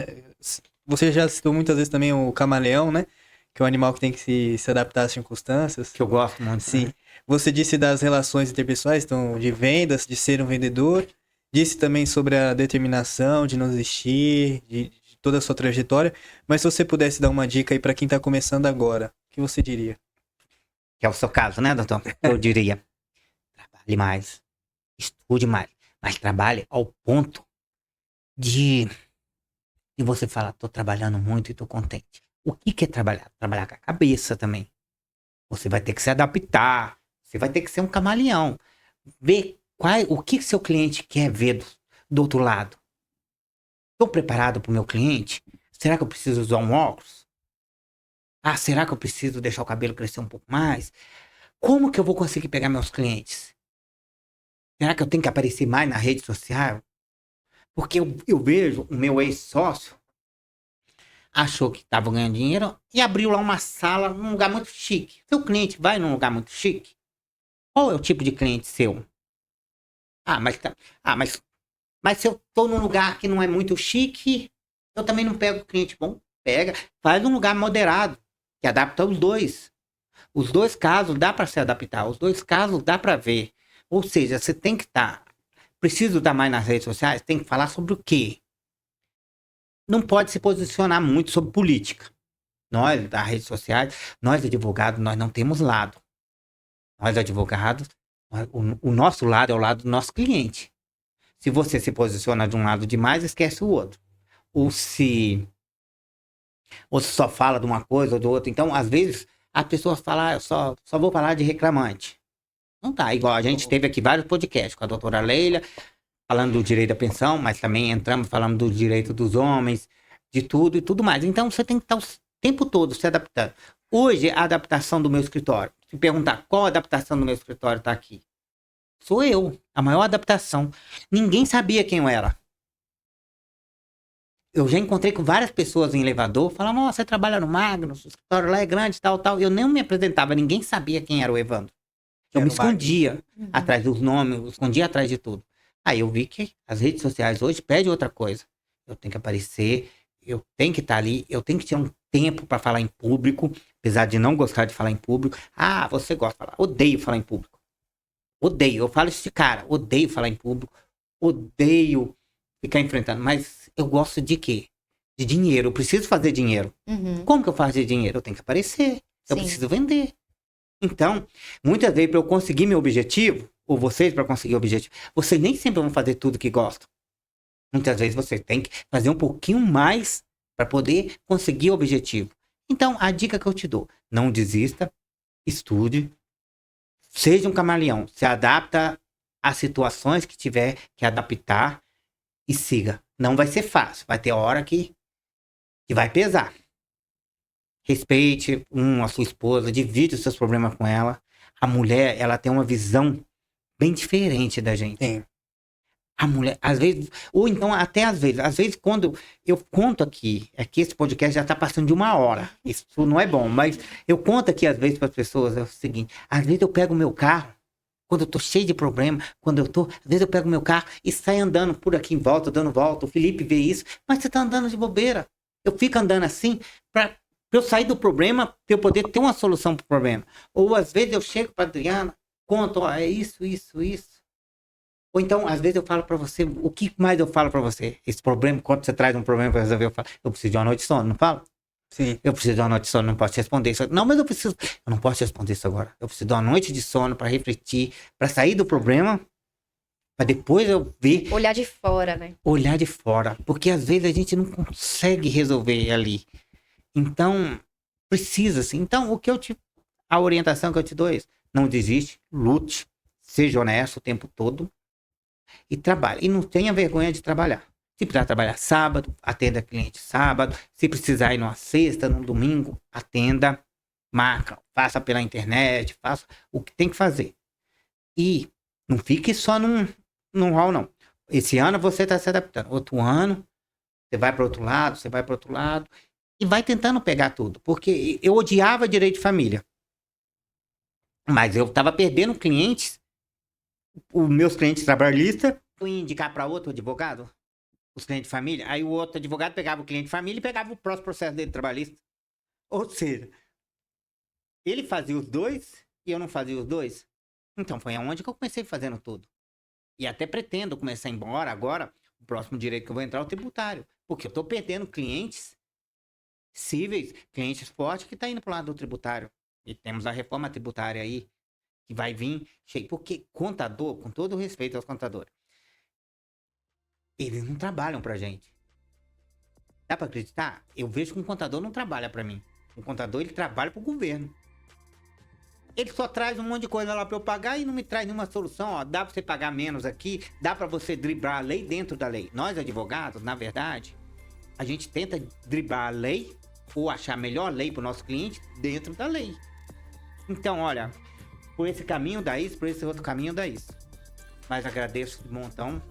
você já citou muitas vezes também o camaleão, né? Que é um animal que tem que se adaptar às circunstâncias. Que eu gosto muito. Sim. Né? Você disse das relações interpessoais, então, de vendas, de ser um vendedor. Disse também sobre a determinação de não desistir, de toda a sua trajetória. Mas se você pudesse dar uma dica aí para quem tá começando agora, o que você diria? Que é o seu caso, né, doutor? Eu diria, trabalhe mais, estude mais, mas trabalhe ao ponto de você falar, tô trabalhando muito e tô contente. O que é trabalhar? Trabalhar com a cabeça também. Você vai ter que se adaptar, você vai ter que ser um camaleão. Ver O que seu cliente quer ver do outro lado? Estou preparado para o meu cliente? Será que eu preciso usar um óculos? Ah, será que eu preciso deixar o cabelo crescer um pouco mais? Como que eu vou conseguir pegar meus clientes? Será que eu tenho que aparecer mais na rede social? Porque eu vejo o meu ex-sócio achou que estava ganhando dinheiro e abriu lá uma sala num lugar muito chique. Seu cliente vai num lugar muito chique? Qual é o tipo de cliente seu? Ah, mas se eu tô num lugar que não é muito chique, eu também não pego cliente bom. Pega, faz um lugar moderado, que adapta os dois. Os dois casos dá para se adaptar, os dois casos dá para ver. Ou seja, você tem que estar. Preciso estar mais nas redes sociais? Tem que falar sobre o quê? Não pode se posicionar muito sobre política. Nós, das redes sociais, nós advogados, nós não temos lado. Nós advogados, o nosso lado é o lado do nosso cliente. Se você se posiciona de um lado demais, esquece o outro. Ou se só fala de uma coisa ou do outro. Então, às vezes, as pessoas falam, eu só vou falar de reclamante. Não tá, igual a gente teve aqui vários podcasts com a doutora Leila, falando do direito da pensão, mas também entramos falando do direito dos homens, de tudo e tudo mais. Então, você tem que estar o tempo todo se adaptando. Hoje, a adaptação do meu escritório. Se perguntar qual a adaptação do meu escritório está aqui. Sou eu, a maior adaptação. Ninguém sabia quem eu era. Eu já encontrei com várias pessoas em elevador, falavam, você trabalha no Magno, o escritório lá é grande, tal. Eu nem me apresentava, ninguém sabia quem era o Evandro. Eu me escondia atrás dos nomes, eu escondia atrás de tudo. Aí eu vi que as redes sociais hoje pedem outra coisa. Eu tenho que aparecer, eu tenho que estar ali, eu tenho que ter um tempo para falar em público, apesar de não gostar de falar em público. Ah, você gosta de falar. Odeio falar em público. Odeio. Eu falo isso de cara. Odeio falar em público. Odeio ficar enfrentando. Mas eu gosto de quê? De dinheiro. Eu preciso fazer dinheiro. Como que eu faço dinheiro? Eu tenho que aparecer. Eu preciso vender. Então, muitas vezes, para eu conseguir meu objetivo, ou vocês para conseguir o objetivo, vocês nem sempre vão fazer tudo que gostam. Muitas vezes você tem que fazer um pouquinho mais para poder conseguir o objetivo. Então, a dica que eu te dou, não desista, estude, seja um camaleão, se adapta às situações que tiver que adaptar e siga. Não vai ser fácil, vai ter hora que vai pesar. Respeite a sua esposa, divide os seus problemas com ela. A mulher, ela tem uma visão bem diferente da gente. Sim. A mulher, às vezes, ou então até às vezes quando eu conto aqui, é que esse podcast já tá passando de 1 hora. Isso não é bom, mas eu conto aqui às vezes para as pessoas, é o seguinte, às vezes eu pego o meu carro, quando eu tô cheio de problema, às vezes eu pego o meu carro e saio andando por aqui em volta, dando volta, o Felipe vê isso, mas você tá andando de bobeira. Eu fico andando assim para eu sair do problema, para eu poder ter uma solução pro problema. Ou às vezes eu chego para Adriana, conto, ó, é isso. Ou então, às vezes eu falo pra você, o que mais eu falo pra você? Esse problema, quando você traz um problema pra resolver, eu falo, eu preciso de uma noite de sono, não falo? Sim. Eu preciso de uma noite de sono, não posso te responder isso. Não, mas eu não posso te responder isso agora. Eu preciso de uma noite de sono pra refletir, pra sair do problema, pra depois eu ver. Olhar de fora, né? Olhar de fora. Porque às vezes a gente não consegue resolver ali. Então, precisa, assim. Então, a orientação que eu te dou é isso. Não desiste, lute, seja honesto o tempo todo. E trabalhe. E não tenha vergonha de trabalhar. Se precisar trabalhar sábado, atenda cliente sábado. Se precisar ir numa sexta, num domingo, atenda, marca, faça pela internet, faça o que tem que fazer. E não fique só num hall, não. Esse ano você está se adaptando. Outro ano, você vai para outro lado, e vai tentando pegar tudo. Porque eu odiava direito de família. Mas eu estava perdendo clientes, os meus clientes trabalhistas, eu ia indicar para outro advogado, os clientes de família, aí o outro advogado pegava o cliente de família e pegava o próximo processo dele trabalhista. Ou seja, ele fazia os dois e eu não fazia os dois. Então foi aonde que eu comecei fazendo tudo. E até pretendo começar a ir embora agora, o próximo direito que eu vou entrar é o tributário. Porque eu estou perdendo clientes cíveis, clientes fortes que estão indo para o lado do tributário. E temos a reforma tributária aí, que vai vir cheio. Porque contador, com todo o respeito aos contadores, eles não trabalham pra gente. Dá pra acreditar? Eu vejo que um contador não trabalha pra mim. Um contador, ele trabalha pro governo. Ele só traz um monte de coisa lá pra eu pagar e não me traz nenhuma solução. Ó, dá pra você pagar menos aqui, dá pra você driblar a lei dentro da lei. Nós, advogados, na verdade, a gente tenta driblar a lei ou achar a melhor lei pro nosso cliente dentro da lei. Então, olha, por esse caminho dá isso, por esse outro caminho dá isso. Mas agradeço de montão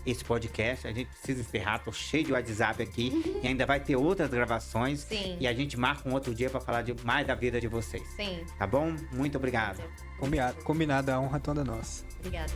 esse podcast. A gente precisa encerrar, tô cheio de WhatsApp aqui. E ainda vai ter outras gravações. Sim. E a gente marca um outro dia pra falar mais da vida de vocês. Sim. Tá bom? Muito obrigado. Combinado, a honra toda nossa. Obrigada.